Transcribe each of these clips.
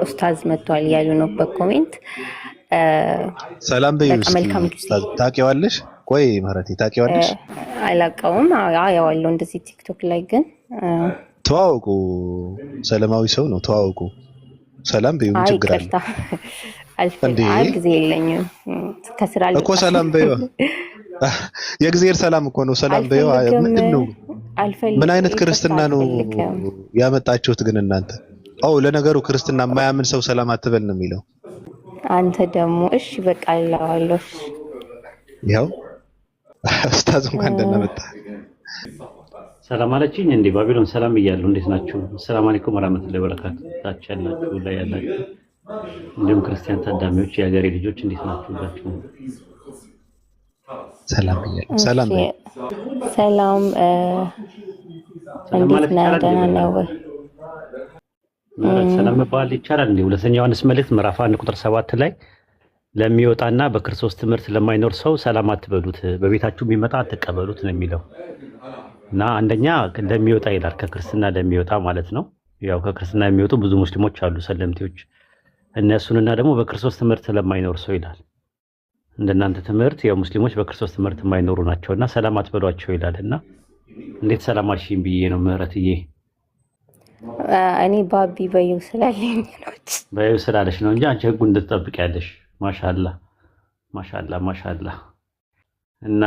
ኡስታዝ መጥቷል እያሉ ነው በኮሜንት። ሰላም በይው በቃ እስኪ መልካም ጊዜ። ኡስታዝ ታውቂዋለሽ? ቆይ ምህረቴ ታውቂዋለሽ? አላውቀውም። አየዋለሁ እንደዚህ ቲክቶክ ላይ ግን ተዋውቁ። ሰላማዊ ሰው ነው። ተዋውቁ። ሰላም በይው። ምን ችግር አለ? አይ ጊዜ የለኝም ከስራ እኮ ሰላም በይው። የእግዚአብሔር ሰላም እኮ ነው። ሰላም በይው። ምንድን ነው? ምን አይነት ክርስትና ነው ያመጣችሁት ግን እናንተ? ለነገሩ ክርስትና የማያምን ሰው ሰላም አትበል ነው የሚለው። አንተ ደግሞ እሺ በቃ አላዋለሁ። ያው ኡስታዝ እንኳን ደህና መጣ። ሰላም አለችኝ እንዴ ባቢሎን ሰላም እያለሁ እንዴት ናችሁ? ሰላም አለይኩም ወራህመቱላሂ ወበረካቱ። ታች ያላችሁ ላይ ያላችሁ እንዲሁም ክርስቲያን ታዳሚዎች የሀገሬ ልጆች እንዴት ናችሁ? ሰላም እያለሁ ሰላም ሰላም እንዴት ነህ? ደህና ነው ወይ? ሰላም መባል ይቻላል እንዴ? ሁለተኛ ዮሐንስ መልእክት ምዕራፍ 1 ቁጥር 7 ላይ ለሚወጣና በክርስቶስ ትምህርት ለማይኖር ሰው ሰላም አትበሉት፣ በቤታችሁ ቢመጣ አትቀበሉት ነው የሚለው። እና አንደኛ እንደሚወጣ ይላል፣ ከክርስትና እንደሚወጣ ማለት ነው። ያው ከክርስትና የሚወጡ ብዙ ሙስሊሞች አሉ ሰለምቴዎች፣ እነሱንና ደግሞ በክርስቶስ ትምህርት ለማይኖር ሰው ይላል። እንደናንተ ትምህርት ያው ሙስሊሞች በክርስቶስ ትምህርት የማይኖሩ ናቸውና ሰላም አትበሏቸው ይላልና እንዴት ሰላም አልሽኝ ብዬ ነው ምህረትዬ። እኔ ባቢ በይው ስላለኝ ነው በይው ስላለሽ ነው እንጂ አንቺ ህጉን እንድትጠብቂያለሽ። ማሻአላ ማሻአላ ማሻአላ። እና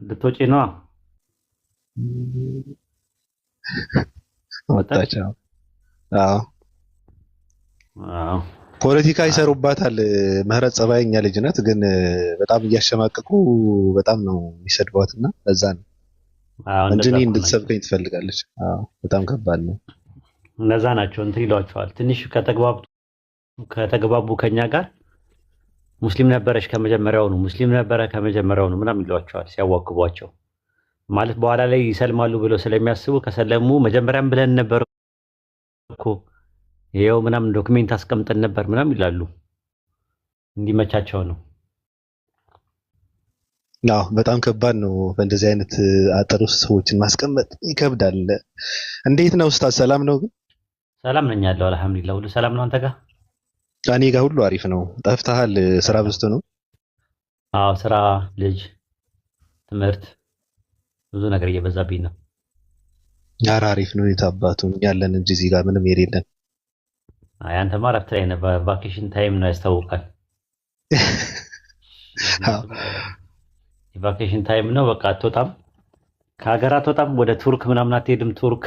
ልትወጪ ነው? ወጣች? አዎ ፖለቲካ ይሰሩባታል። ምህረት ጸባይኛ ልጅ ናት፣ ግን በጣም እያሸማቀቁ በጣም ነው የሚሰድቧትና ለዛ ነው እንጂ እኔ እንድትሰብከኝ ትፈልጋለች። በጣም ከባድ ነው። እነዛ ናቸው እንትን ይሏቸዋል። ትንሽ ከተግባቡ ከኛ ጋር ሙስሊም ነበረች ከመጀመሪያው ነው ሙስሊም ነበረ ከመጀመሪያው ነው ምናምን ይሏቸዋል ሲያዋክቧቸው። ማለት በኋላ ላይ ይሰልማሉ ብለው ስለሚያስቡ ከሰለሙ መጀመሪያም ብለን ነበር እኮ ይሄው ምናምን ዶክሜንት አስቀምጠን ነበር ምናምን ይላሉ። እንዲመቻቸው ነው። በጣም ከባድ ነው። በእንደዚህ አይነት አጥር ውስጥ ሰዎችን ማስቀመጥ ይከብዳል። እንዴት ነው ኡስታዝ? ሰላም ነው? ግን ሰላም ነኝ ያለው አልሐምዱሊላህ። ሁሉ ሰላም ነው አንተ ጋር? እኔ ጋር ሁሉ አሪፍ ነው። ጠፍተሃል? ስራ በዝቶ ነው? ስራ፣ ልጅ፣ ትምህርት ብዙ ነገር እየበዛብኝ ነው። ኧረ አሪፍ ነው። የታባቱ ያለን እንጂ እዚህ ጋር ምንም የሌለን። አንተማ እረፍት ላይ ነህ። ቫኬሽን ታይም ነው ያስታውቃል። የቫኬሽን ታይም ነው። በቃ አትወጣም፣ ከሀገር አትወጣም። ወደ ቱርክ ምናምን አትሄድም? ቱርክ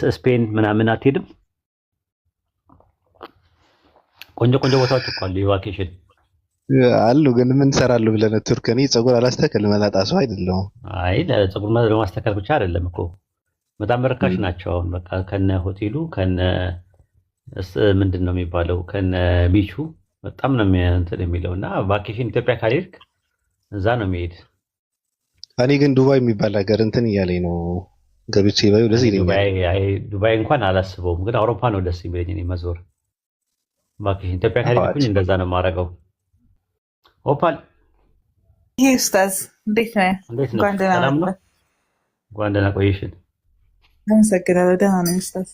ስፔን ምናምን አትሄድም? ቆንጆ ቆንጆ ቦታዎች እኮ አሉ የቫኬሽን አሉ። ግን ምን ሰራለሁ ብለህ ነው? ቱርክ እኔ ፀጉር አላስተካክል መላጣ ሰው አይደለሁም። አይ ለፀጉር ለማስተካከል ብቻ አይደለም እኮ በጣም በርካሽ ናቸው። አሁን በቃ ከነ ሆቴሉ ከነ ምንድን ነው የሚባለው ከነ ቢቹ በጣም ነው እንትን የሚለው። እና ቫኬሽን ኢትዮጵያ ካልሄድክ እዛ ነው የሚሄድ። እኔ ግን ዱባይ የሚባል ሀገር እንትን እያለኝ ነው ገብቼ ባዩ ደስ ይለኛል። ዱባይ እንኳን አላስበውም፣ ግን አውሮፓ ነው ደስ የሚለኝ እኔ መዞር። ቫኬሽን ኢትዮጵያ ካልሄድኩኝ እንደዛ ነው የማደርገው። ኦፓል ይሄ ኡስታዝ እንዴት ነህ? እንኳን ደህና ቆየሽን። አመሰግናለሁ። ደህና ነኝ ኡስታዝ።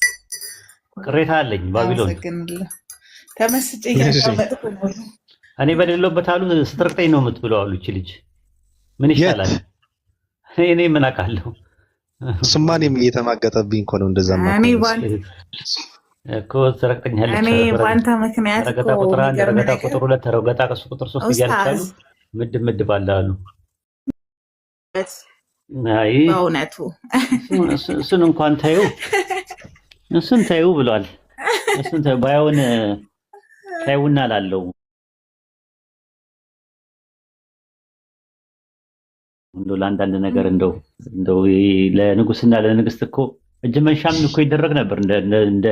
ቅሬታ አለኝ ባቢሎን። ተመስጬ እያዳመጥኩ ነው። እኔ በሌለበት አሉ ስትርቅጠኝ ነው የምትብለው አሉ። እቺ ልጅ ምን ይሻላል? እኔ ምን አውቃለሁ? ስማኔ እየተማገጠብኝ እኮ ነው እንደዛ እኮ ትረቅጠኛለች። እኔ በአንተ ምክንያት ረገጣ ቁጥር 1 ረገጣ ቁጥር 2 ረገጣ ቁጥር 3 እያልቻሉ ምድብ አላሉ። አይ በእውነቱ እሱን እንኳን ታዩ እሱን ታዩ ብሏል። እሱን ታዩ ባይሆን ታዩና ላለው እንደው ለአንዳንድ ነገር እንደው ለንጉስና ለንግስት እኮ እጅ መንሻም እኮ ይደረግ ነበር እንደ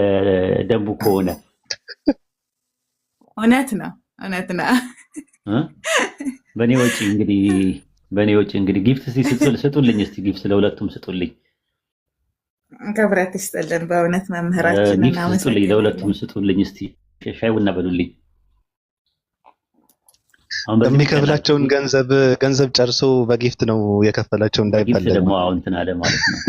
ደንቡ ከሆነ። እውነት ነው። በእኔ ወጪ እንግዲህ ጊፍት ስጡልኝ እስቲ ጊፍት ለሁለቱም ስጡልኝ። ክብረት ይስጥልን በእውነት መምህራችን ስጡልኝ፣ ለሁለቱም ስጡልኝ እስቲ ሻይ ቡና በሉልኝ። የሚከፍላቸውን ገንዘብ ጨርሶ በጊፍት ነው የከፈላቸው እንዳይባል ደግሞ አሁን እንትን አለ ማለት ነው።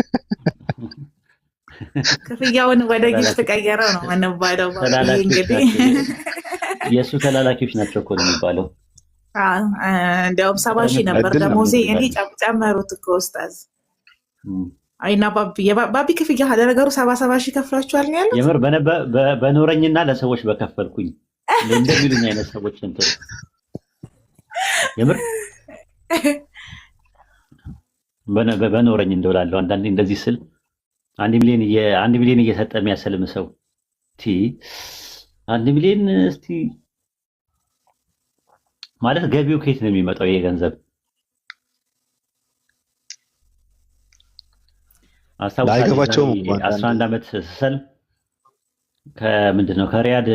ክፍያውን ወደ ጊፍት ቀየረው ነው የምንባለው። እንግዲህ የእሱ ተላላኪዎች ናቸው እኮ ነው የሚባለው። እንዲያውም 70 ሺህ ነበር ደሞዜ እኔ ጨመሩት እኮ ኡስታዝ። አይና ባቢ ክፍያ ለነገሩ 77 ሺህ ከፍላችኋል ነው ያሉት። የምር በኖረኝና ለሰዎች በከፈልኩኝ እንደሚሉኝ አይነት ሰዎች እንትን የምር በኖረኝ እንደውላለሁ። አንዳንዴ እንደዚህ ስል 1 ሚሊዮን እየሰጠ የሚያሰልም ሰው 1 ሚሊዮን እስቲ ማለት ገቢው ከየት ነው የሚመጣው ይሄ ገንዘብ? አይገባቸውም። 11 ዓመት ስሰልም ከምንድነው ከሪያድ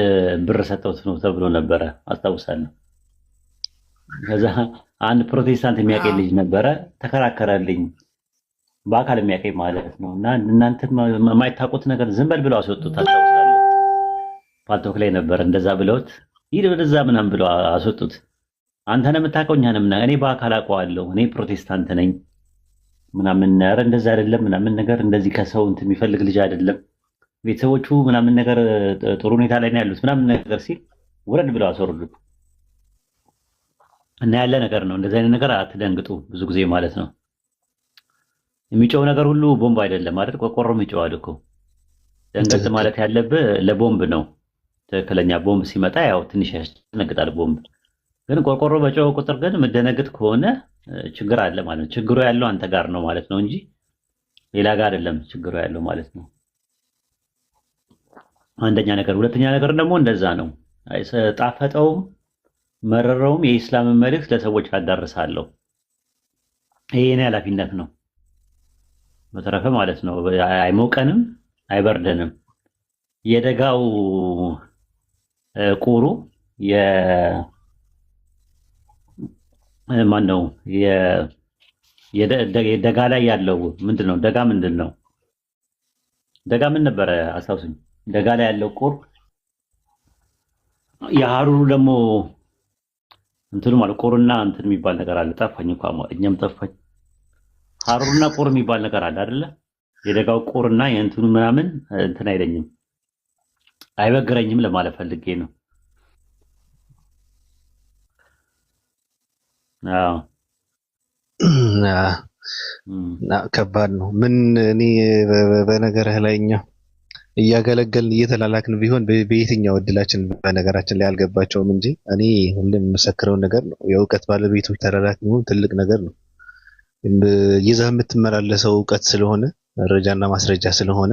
ብር ሰጠሁት ነው ተብሎ ነበረ አስታውሳለሁ። ከዛ አንድ ፕሮቴስታንት የሚያቀኝ ልጅ ነበረ ተከራከረልኝ፣ በአካል የሚያቀኝ ማለት ነው። እና እናንተ የማይታውቁት ነገር ዝም በል ብለው አስወጡት አስታውሳለሁ። ፓልቶክ ላይ ነበረ እንደዛ ብለውት ሂድ ወደዛ ምናምን ብለው አስወጡት። አንተ ነው የምታውቀው እኛ ነን እኔ በአካል አውቀዋለሁ እኔ ፕሮቴስታንት ነኝ ምናምን ነገር እንደዛ አይደለም ምናምን ነገር እንደዚህ ከሰው እንትን የሚፈልግ ልጅ አይደለም ቤተሰቦቹ ምናምን ነገር ጥሩ ሁኔታ ላይ ነው ያሉት ምናምን ነገር ሲል ወረድ ብለው አስወርዱት። እና ያለ ነገር ነው። እንደዚህ አይነት ነገር አትደንግጡ ብዙ ጊዜ ማለት ነው። የሚጮው ነገር ሁሉ ቦምብ አይደለም አይደል? ቆርቆሮም ይጮዋል እኮ። ደንገጥ ማለት ያለብህ ለቦምብ ነው። ትክክለኛ ቦምብ ሲመጣ ያው ትንሽ ያስደነግጣል ቦምብ። ግን ቆርቆሮ በጮኸ ቁጥር ግን መደነግጥ ከሆነ ችግር አለ ማለት ነው። ችግሩ ያለው አንተ ጋር ነው ማለት ነው እንጂ ሌላ ጋር አይደለም ችግሩ ያለው ማለት ነው። አንደኛ ነገር። ሁለተኛ ነገር ደግሞ እንደዛ ነው። ጣፈጠውም መረረውም የኢስላምን መልእክት ለሰዎች አዳርሳለሁ። ይሄ የኔ ኃላፊነት ነው። በተረፈ ማለት ነው አይሞቀንም አይበርደንም። የደጋው ቁሩ ማን ነው የደጋ ላይ ያለው ምንድነው? ደጋ ምንድነው? ደጋ ምን ነበረ አስታውሱኝ። ደጋ ላይ ያለው ቁር የሐሩሩ ደግሞ እንትኑ ማለት ቁርና እንትን የሚባል ነገር አለ። ጠፋኝ እንኳን አማርኛም ጠፋኝ። ሐሩርና ቁር የሚባል ነገር አለ አይደለ? የደጋው ቁርና የእንትኑ ምናምን እንትን አይለኝም አይበግረኝም ለማለት ፈልጌ ነው። ከባድ ነው። ምን እኔ በነገርህ ላይ እኛ እያገለገልን እየተላላክን ቢሆን በየትኛው እድላችን በነገራችን ላይ አልገባቸውም እንጂ እኔ ሁሌም የምመሰክረውን ነገር ነው። የእውቀት ባለቤቶች ተላላክ መሆን ትልቅ ነገር ነው። ይዘህ የምትመላለሰው እውቀት ስለሆነ መረጃና ማስረጃ ስለሆነ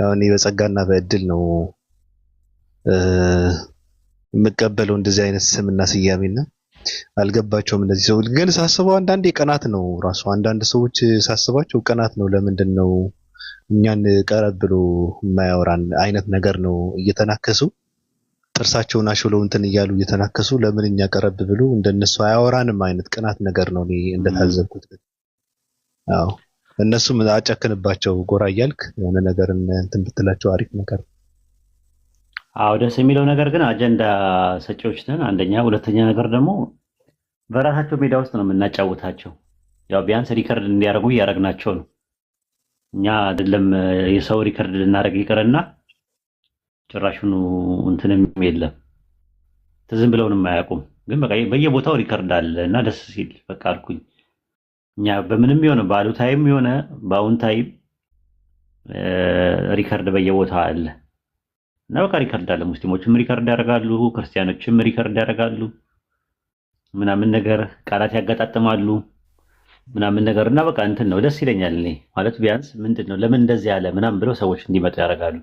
ያው እኔ በጸጋና በእድል ነው የምቀበለው እንደዚህ አይነት ስምና ስያሜና አልገባቸውም። እነዚህ ሰዎች ግን ሳስበው አንዳንዴ ቀናት ነው ራሱ አንዳንድ ሰዎች ሳስባቸው ቀናት ነው። ለምንድን ነው እኛን ቀረብ ብሎ የማያወራን አይነት ነገር ነው። እየተናከሱ ጥርሳቸውን አሽለው እንትን እያሉ እየተናከሱ ለምን እኛ ቀረብ ብሎ እንደነሱ አያወራንም አይነት ቀናት ነገር ነው እኔ እንደታዘብኩት። አዎ እነሱም አጨክንባቸው ጎራ እያልክ የሆነ ነገር እንትን ብትላቸው አሪፍ ነገር። አዎ ደስ የሚለው ነገር ግን አጀንዳ ሰጪዎች ነን አንደኛ። ሁለተኛ ነገር ደግሞ በራሳቸው ሜዳ ውስጥ ነው የምናጫውታቸው። ያው ቢያንስ ሪከርድ እንዲያደርጉ እያደረግናቸው ነው። እኛ አይደለም የሰው ሪከርድ ልናደርግ ይቅርና ጭራሹኑ እንትንም የለም ዝም ብለውንም አያውቁም። ግን በቃ በየቦታው ሪከርድ አለ እና ደስ ሲል በቃ አልኩኝ። እኛ በምንም የሆነ ባሉታይም የሆነ ባውንታይም ሪከርድ በየቦታው አለ እና በቃ ሪከርድ አለ። ሙስሊሞችም ሪከርድ ያደርጋሉ፣ ክርስቲያኖችም ሪከርድ ያደርጋሉ። ምናምን ነገር ቃላት ያገጣጥማሉ ምናምን ነገር እና በቃ እንትን ነው ደስ ይለኛል። እኔ ማለት ቢያንስ ምንድነው ለምን እንደዚህ ያለ ምናምን ብለው ሰዎች እንዲመጡ ያደርጋሉ።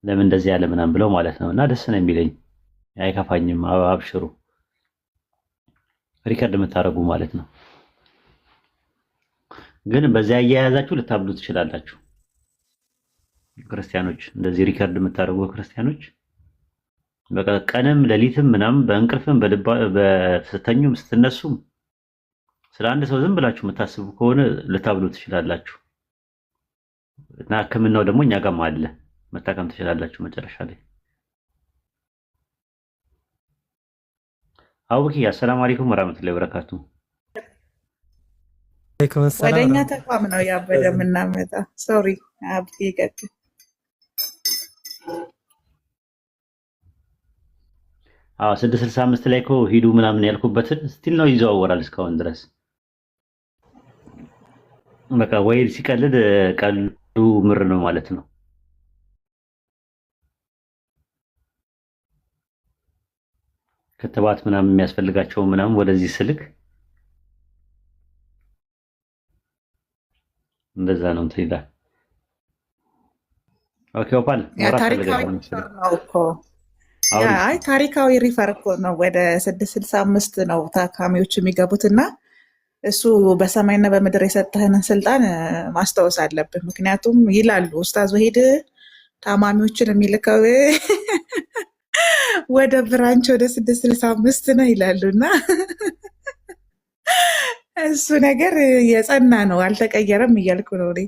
ለምን እንደዚህ ያለ ምናምን ብለው ማለት ነው እና ደስ ነው የሚለኝ። አይከፋኝም። አብሽሩ ሪከርድ የምታደርጉ ማለት ነው። ግን በዚያ አያያዛችሁ ልታብሉ ትችላላችሁ። ክርስቲያኖች እንደዚህ ሪከርድ የምታደርጉ ክርስቲያኖች በቃ ቀንም ሌሊትም ምናምን በእንቅልፍም በስተኙም ስትነሱም ስለ አንድ ሰው ዝም ብላችሁ የምታስቡ ከሆነ ልታብሉ ትችላላችሁ። እና ሕክምናው ደግሞ እኛ ጋርም አለ፣ መታከም ትችላላችሁ መጨረሻ ላይ። አውኪ አሰላሙ አለይኩም ወራህመቱላሂ ወበረካቱ። ወደኛ ተቋም ነው ያበደ የምናመጣ። ሶሪ አብቲ ይቀጥ 665 ላይ እኮ ሂዱ ምናምን ያልኩበትን ስቲል ነው ይዘዋወራል እስካሁን ድረስ። በቃ ወይ ሲቀልድ ቀልዱ ምር ነው ማለት ነው። ክትባት ምናምን የሚያስፈልጋቸው ምናምን ወደዚህ ስልክ እንደዛ ነው እንትን ይላል። ኦኬ ኦፓል ታሪካዊ ሪፈር እኮ ነው። ወደ 665 ነው ታካሚዎች የሚገቡትና እሱ በሰማይና በምድር የሰጠህንን ስልጣን ማስታወስ አለብን። ምክንያቱም ይላሉ ኡስታዝ ወሂድ ታማሚዎችን የሚልከው ወደ ብራንች ወደ 665 ነው ይላሉና እሱ ነገር የጸና ነው፣ አልተቀየረም እያልኩ ነው እኔ።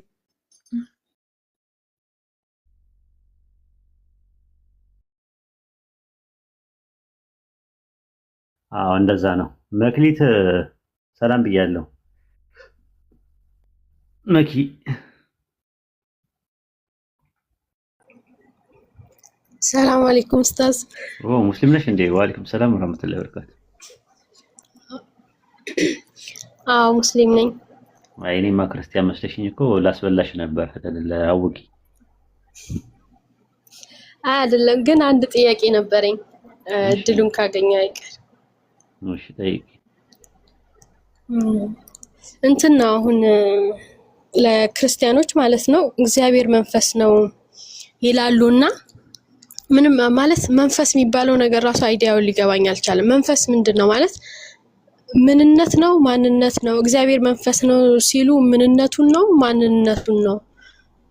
እንደዛ ነው። መክሊት ሰላም ብያለሁ። መኪ ሰላም አለይኩም ኡስታዝ። ሙስሊም ነሽ እንዴ? ወአለይኩም ሰላም ወራህመቱላሂ ወበረካቱ። ሙስሊም ነኝ። እኔማ ክርስቲያን መስለሽኝ እኮ ላስበላሽ ነበር ለአውቂ። አይደለም ግን አንድ ጥያቄ ነበረኝ እድሉን ካገኘ አይቀር። እሺ ጠይቂ። እንትን ነው አሁን ለክርስቲያኖች ማለት ነው እግዚአብሔር መንፈስ ነው ይላሉና ምንም ማለት መንፈስ የሚባለው ነገር ራሱ አይዲያውን ሊገባኝ አልቻለም። መንፈስ ምንድነው ማለት ምንነት ነው ማንነት ነው? እግዚአብሔር መንፈስ ነው ሲሉ ምንነቱን ነው ማንነቱን ነው?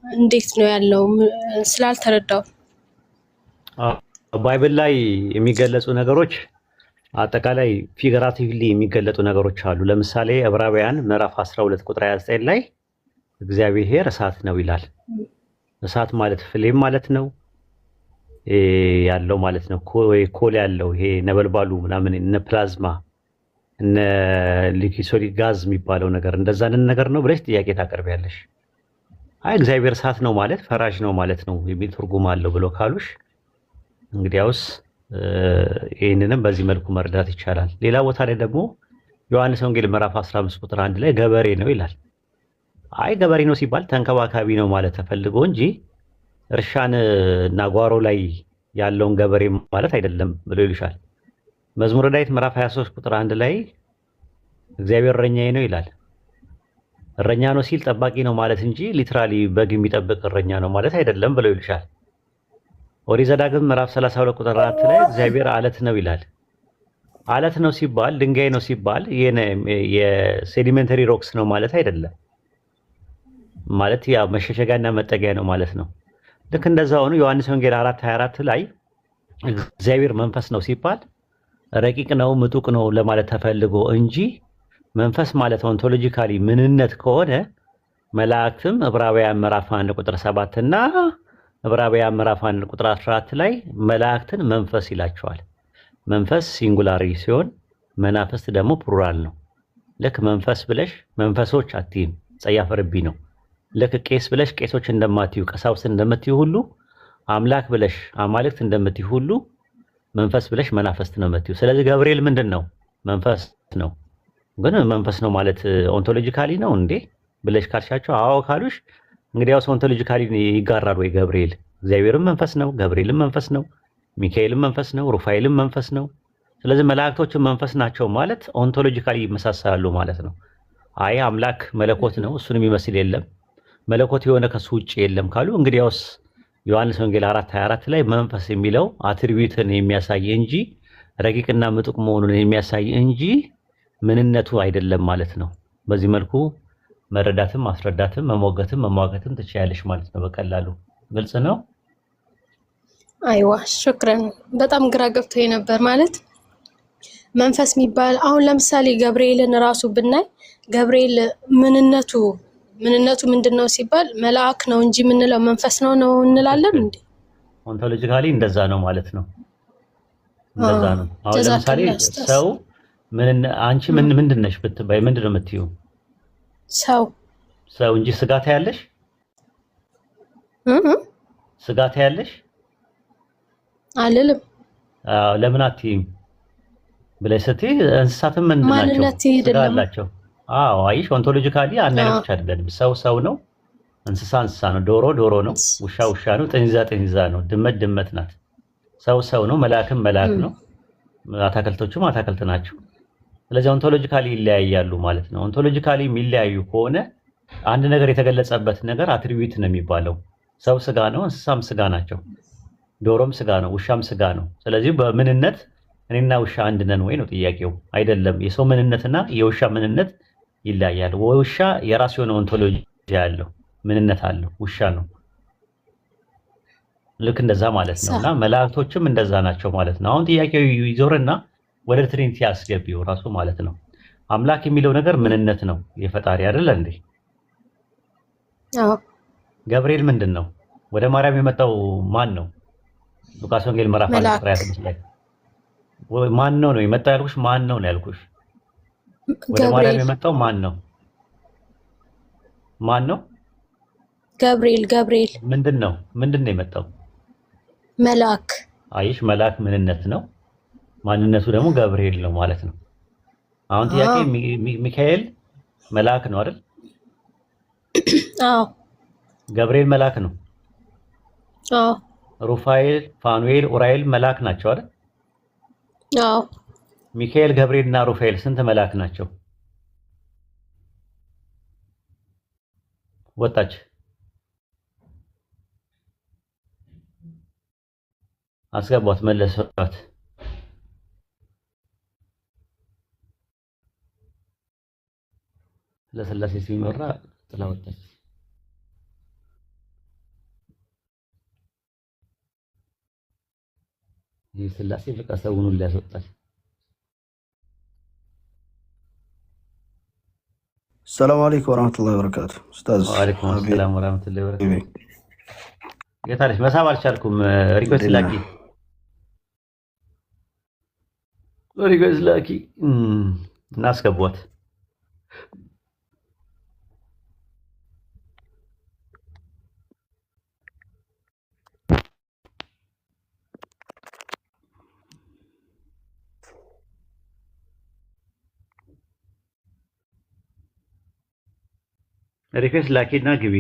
እንዴት ነው ያለው? ስላልተረዳው ባይብል ላይ የሚገለጹ ነገሮች አጠቃላይ ፊገራቲቭሊ የሚገለጡ ነገሮች አሉ። ለምሳሌ ዕብራውያን ምዕራፍ 12 ቁጥር 29 ላይ እግዚአብሔር እሳት ነው ይላል። እሳት ማለት ፍሌም ማለት ነው ያለው ማለት ነው። ኮል ያለው ይሄ ነበልባሉ ምናምን እነ ፕላዝማ እነ ሊኪሶሊድ ጋዝ የሚባለው ነገር እንደዛንን ነገር ነው ብለሽ ጥያቄ ታቀርቢያለሽ። አይ እግዚአብሔር እሳት ነው ማለት ፈራጅ ነው ማለት ነው የሚል ትርጉም አለው ብሎ ካሉሽ እንግዲያውስ ይህንንም በዚህ መልኩ መረዳት ይቻላል። ሌላ ቦታ ላይ ደግሞ ዮሐንስ ወንጌል ምዕራፍ 15 ቁጥር 1 ላይ ገበሬ ነው ይላል። አይ ገበሬ ነው ሲባል ተንከባካቢ ነው ማለት ተፈልጎ እንጂ እርሻን እና ጓሮ ላይ ያለውን ገበሬ ማለት አይደለም ብሎ ይልሻል። መዝሙረ ዳዊት ምዕራፍ 23 ቁጥር 1 ላይ እግዚአብሔር እረኛዬ ነው ይላል። እረኛ ነው ሲል ጠባቂ ነው ማለት እንጂ ሊትራሊ በግ የሚጠብቅ እረኛ ነው ማለት አይደለም ብሎ ይልሻል። ኦሪት ዘዳግም ምዕራፍ 32 ቁጥር 4 ላይ እግዚአብሔር አለት ነው ይላል። አለት ነው ሲባል ድንጋይ ነው ሲባል የሴዲሜንተሪ ሮክስ ነው ማለት አይደለም። ማለት ያ መሸሸጊያና መጠጊያ ነው ማለት ነው። ልክ እንደዛው ሆኖ ዮሐንስ ወንጌል 4:24 ላይ እግዚአብሔር መንፈስ ነው ሲባል ረቂቅ ነው ምጡቅ ነው ለማለት ተፈልጎ እንጂ መንፈስ ማለት ኦንቶሎጂካሊ ምንነት ከሆነ መላእክትም ዕብራውያን ምዕራፍ 1 ቁጥር 7 እና ዕብራውያን ምዕራፍ 1 ቁጥር 14 ላይ መላእክትን መንፈስ ይላቸዋል። መንፈስ ሲንጉላሪ ሲሆን መናፍስት ደግሞ ፕሉራል ነው። ልክ መንፈስ ብለሽ መንፈሶች አትይም፣ ጸያፍ ርቢ ነው። ልክ ቄስ ብለሽ ቄሶች እንደማትዩ ቀሳውስት እንደምትዩ ሁሉ አምላክ ብለሽ አማልክት እንደምትዩ ሁሉ መንፈስ ብለሽ መናፍስት ነው የምትዩ። ስለዚህ ገብርኤል ምንድን ነው? መንፈስ ነው። ግን መንፈስ ነው ማለት ኦንቶሎጂካሊ ነው እንዴ ብለሽ ካልሻቸው አዎ ካሉሽ እንግዲያውስ ኦንቶሎጂካሊ ይጋራል ወይ ገብርኤል? እግዚአብሔርም መንፈስ ነው፣ ገብርኤልም መንፈስ ነው፣ ሚካኤልም መንፈስ ነው፣ ሩፋኤልም መንፈስ ነው። ስለዚህ መላእክቶችም መንፈስ ናቸው ማለት ኦንቶሎጂካሊ ይመሳሰላሉ ማለት ነው። አይ አምላክ መለኮት ነው እሱን የሚመስል የለም መለኮት የሆነ ከሱ ውጭ የለም ካሉ እንግዲያውስ ዮሐንስ ወንጌል 4:24 ላይ መንፈስ የሚለው አትሪቢዩትን የሚያሳይ እንጂ ረቂቅና ምጡቅ መሆኑን የሚያሳይ እንጂ ምንነቱ አይደለም ማለት ነው። በዚህ መልኩ መረዳትም ማስረዳትም መሞገትም መሟገትም ትችያለሽ ማለት ነው። በቀላሉ ግልጽ ነው። አይዋ ሽክራን። በጣም ግራ ገብቶኝ ነበር ማለት መንፈስ የሚባል አሁን ለምሳሌ ገብርኤልን ራሱ ብናይ ገብርኤል ምንነቱ ምንድነው ሲባል መልአክ ነው እንጂ ምንለው መንፈስ ነው እንላለን እንዴ? ኦንቶሎጂካሊ እንደዛ ነው ማለት ነው። እንደዛ ነው። አሁን ለምሳሌ ሰው አንቺ ምንድነሽ ብትባይ ምንድነው የምትይው? ሰው እንጂ ስጋት ያለሽ ስጋት ያለሽ አልልም። ለምን አትይም ብለሽ ስትይ እንስሳትም ምንድን ናቸው? ስጋ አላቸው። አዎ አይሽ ኦንቶሎጂካሊ አንድ አይነቶች አይደለም። ሰው ነው፣ እንስሳ ነው፣ ዶሮ ነው፣ ውሻ ነው፣ ጥንዚዛ ነው፣ ድመት ናት። ሰው ነው፣ መልአክም መልአክ ነው፣ አታክልቶቹም አታክልት ናቸው። ስለዚህ ኦንቶሎጂካሊ ይለያያሉ ማለት ነው። ኦንቶሎጂካሊ የሚለያዩ ከሆነ አንድ ነገር የተገለጸበት ነገር አትሪቢዩት ነው የሚባለው። ሰው ስጋ ነው፣ እንስሳም ስጋ ናቸው፣ ዶሮም ስጋ ነው፣ ውሻም ስጋ ነው። ስለዚህ በምንነት እኔና ውሻ አንድ ነን ወይ ነው ጥያቄው። አይደለም። የሰው ምንነትና የውሻ ምንነት ይለያያል። ውሻ የራሱ የሆነ ኦንቶሎጂ ያለው ምንነት አለው፣ ውሻ ነው። ልክ እንደዛ ማለት ነው። እና መላእክቶችም እንደዛ ናቸው ማለት ነው። አሁን ጥያቄው ይዞርና ወደ ትሪኒቲ አስገቢው ራሱ ማለት ነው። አምላክ የሚለው ነገር ምንነት ነው፣ የፈጣሪ አይደል እንዴ? አዎ። ገብርኤል ምንድን ነው? ወደ ማርያም የመጣው ማን ነው? ሉቃስ ወንጌል ምዕራፍ 1 ላይ ማን ነው የመጣው ያልኩሽ? ማን ነው ያልኩሽ? ወደ ማርያም የመጣው ማን ነው? ገብርኤል። ምንድን ነው የመጣው? መልአክ። አይሽ መልአክ ምንነት ነው፣ ማንነቱ ደግሞ ገብርኤል ነው ማለት ነው። አሁን ጥያቄ ሚካኤል መልአክ ነው አይደል? አዎ። ገብርኤል መልአክ ነው። አዎ። ሩፋኤል፣ ፋኑኤል፣ ኡራኤል መልአክ ናቸው አይደል? አዎ። ሚካኤል፣ ገብርኤል እና ሩፋኤል ስንት መልአክ ናቸው? ወጣች። አስገቧት፣ መለሷት። ለስላሴ ሲመራ ጥላ ወጣች። ይህ ስላሴ በቃ ሰውን ሁሉ ያስወጣል። ሰላም አለይኩም ወራህመቱላሂ ወበረካቱ። ኡስታዝ ወአለይኩም ሰላም ወራህመቱላሂ ወበረካቱ። የታለሽ? መሳብ አልቻልኩም። ሪኩዌስት ላኪ እናስገቧት። ሪኩዌስት ላኪና ግቢ።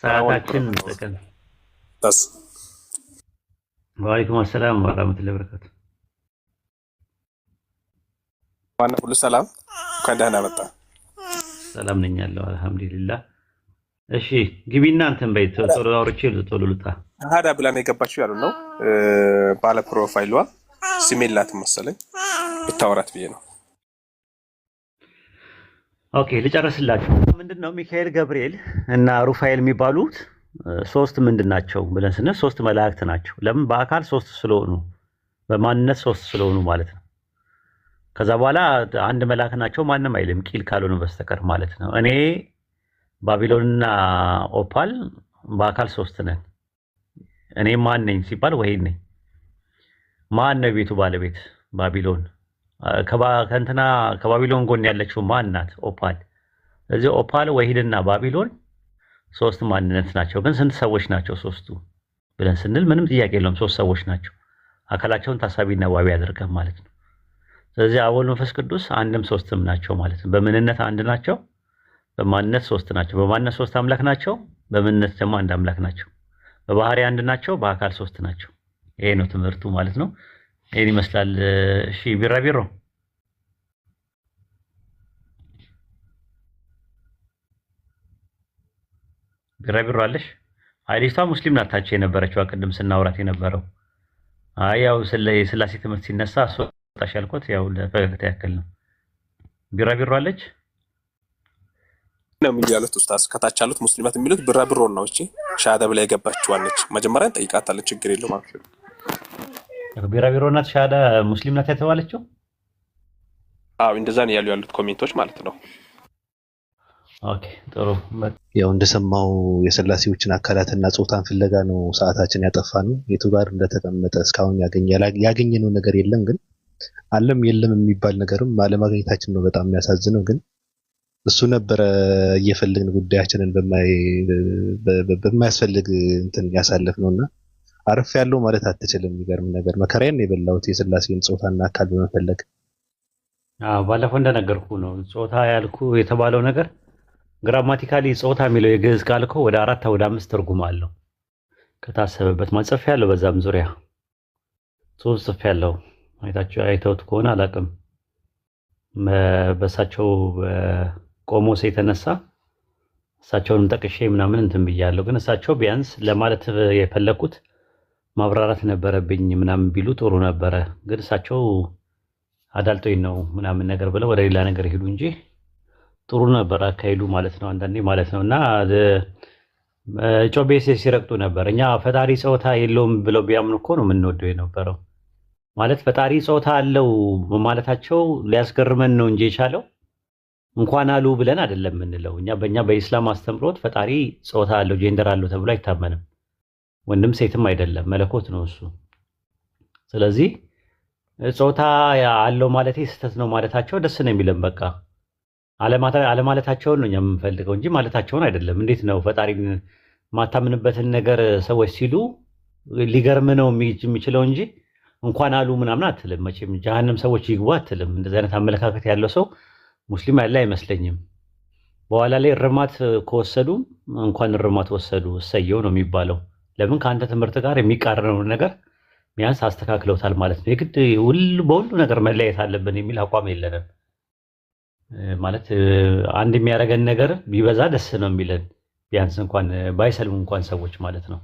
ሰዓታችን እንጠቀም። ወአለይኩም ሰላም ወራህመቱላሂ ወበረካቱ። ዋና ሁሉ ሰላም፣ እንኳን ደህና መጣ። ሰላም ነኝ ያለው አልሐምዱሊላህ። እሺ ግቢና እንትን በይ። ቶሎ አውርቼ ቶሎ ልጣ። ሀዳ ብላ ነው የገባችው ያሉ ነው። ባለ ፕሮፋይሏ ስሜላት መሰለኝ ብታወራት ብዬ ነው። ኦኬ ልጨርስላችሁ። ምንድነው ሚካኤል፣ ገብርኤል እና ሩፋኤል የሚባሉት ሶስት ምንድን ናቸው ብለን ስንል ሶስት መላእክት ናቸው። ለምን? በአካል ሶስት ስለሆኑ በማንነት ሶስት ስለሆኑ ማለት ነው። ከዛ በኋላ አንድ መልአክ ናቸው ማንም አይልም ቂል ካልሆነ በስተቀር ማለት ነው። እኔ ባቢሎንና ኦፓል በአካል ሶስት ነን። እኔ ማን ነኝ ሲባል ወሂድ ነኝ። ማን ነው ቤቱ ባለቤት? ባቢሎን። ከእንትና ከባቢሎን ጎን ያለችው ማን ናት? ኦፓል። ስለዚህ ኦፓል፣ ወሂድና ባቢሎን ሶስት ማንነት ናቸው። ግን ስንት ሰዎች ናቸው ሶስቱ ብለን ስንል ምንም ጥያቄ የለውም፣ ሶስት ሰዎች ናቸው። አካላቸውን ታሳቢና ዋቢ አድርገን ማለት ነው። ስለዚህ አብ ወልድ መንፈስ ቅዱስ አንድም ሶስትም ናቸው ማለት ነው። በምንነት አንድ ናቸው፣ በማንነት ሶስት ናቸው። በማንነት ሶስት አምላክ ናቸው፣ በምንነት ደግሞ አንድ አምላክ ናቸው። በባህሪ አንድ ናቸው፣ በአካል ሶስት ናቸው። ይሄ ነው ትምህርቱ ማለት ነው። ይሄን ይመስላል። እሺ ቢራቢሮ አለሽ? አይ ልጅቷ ሙስሊም ናታቸው የነበረችው ቅድም ስናወራት የነበረው። አይ ያው የስላሴ ትምህርት ሲነሳ አስወጣሽ ያልኩት ያው ለፈገግታ ያክል ነው። ቢራቢሮ አለች ነው የሚያሉት ኡስታዝ። ከታች ያሉት ሙስሊማት የሚሉት ቢራቢሮ ነው። እቺ ሻሃዳ ብላ የገባችው አለች። መጀመሪያ ጠይቃታለች፣ ችግር የለውም ማለት ነው። ቢራቢሮ ናት ሻሃዳ ሙስሊም ናት የተባለችው? አዎ እንደዛ ነው ያሉት ኮሜንቶች ማለት ነው። ኦኬ ጥሩ። ያው እንደሰማው የስላሴዎችን አካላትና ጾታን ፍለጋ ነው ሰዓታችን ያጠፋን። የቱ ጋር እንደተቀመጠ እስካሁን ያገኘነው ነገር የለም። ግን አለም የለም የሚባል ነገርም አለማግኘታችን ነው በጣም የሚያሳዝነው። ግን እሱ ነበረ እየፈለግን ጉዳያችንን በማያስፈልግ እንትን ያሳለፍነውና አረፍ ያለው ማለት አትችልም። የሚገርም ነገር መከራዬን የበላሁት የሥላሴን ጾታና አካል በመፈለግ። ባለፈው እንደነገርኩ ነው ጾታ ያልኩ የተባለው ነገር ግራማቲካሊ ጾታ የሚለው የግዕዝ ቃል እኮ ወደ 4 ወደ 5 ትርጉም አለው ከታሰበበት። ማጽፍ ያለው በዛም ዙሪያ ጽሑፍ ጽፍ ያለው አይተውት ከሆነ አላውቅም። በእሳቸው ቆሞስ የተነሳ እሳቸውንም ጠቅሼ ምናምን እንትን ብያለሁ። ግን እሳቸው ቢያንስ ለማለት የፈለኩት ማብራራት ነበረብኝ ምናምን ቢሉ ጥሩ ነበረ። ግን እሳቸው አዳልጦኝ ነው ምናምን ነገር ብለው ወደ ሌላ ነገር ሄዱ እንጂ ጥሩ ነበር አካሄዱ ማለት ነው። አንዳንዴ ማለት ነው እና ጮቤ ሲረግጡ ነበር። እኛ ፈጣሪ ጾታ የለውም ብለው ቢያምኑ እኮ ነው የምንወደው የነበረው። ማለት ፈጣሪ ጾታ አለው ማለታቸው ሊያስገርመን ነው እንጂ የቻለው እንኳን አሉ ብለን አይደለም የምንለው። በእኛ በኢስላም አስተምሮት ፈጣሪ ጾታ አለው ጄንደር አለው ተብሎ አይታመንም። ወንድም ሴትም አይደለም፣ መለኮት ነው እሱ። ስለዚህ ጾታ አለው ማለቴ ስህተት ነው ማለታቸው ደስ ነው የሚለን። በቃ አለማለታቸውን ነው እኛ የምንፈልገው እንጂ ማለታቸውን አይደለም። እንዴት ነው ፈጣሪ ማታምንበትን ነገር ሰዎች ሲሉ ሊገርም ነው የሚችለው እንጂ እንኳን አሉ ምናምን አትልም። መቼም ጀሃነም ሰዎች ይግቡ አትልም። እንደዚህ አይነት አመለካከት ያለው ሰው ሙስሊም ያለ አይመስለኝም። በኋላ ላይ እርማት ከወሰዱ እንኳን እርማት ወሰዱ እሰየው ነው የሚባለው። ለምን ከአንተ ትምህርት ጋር የሚቃረነውን ነገር ቢያንስ አስተካክለውታል ማለት ነው። የግድ በሁሉ ነገር መለያየት አለብን የሚል አቋም የለንም። ማለት አንድ የሚያደርገን ነገር ቢበዛ ደስ ነው የሚለን፣ ቢያንስ እንኳን ባይሰልሙ እንኳን ሰዎች ማለት ነው።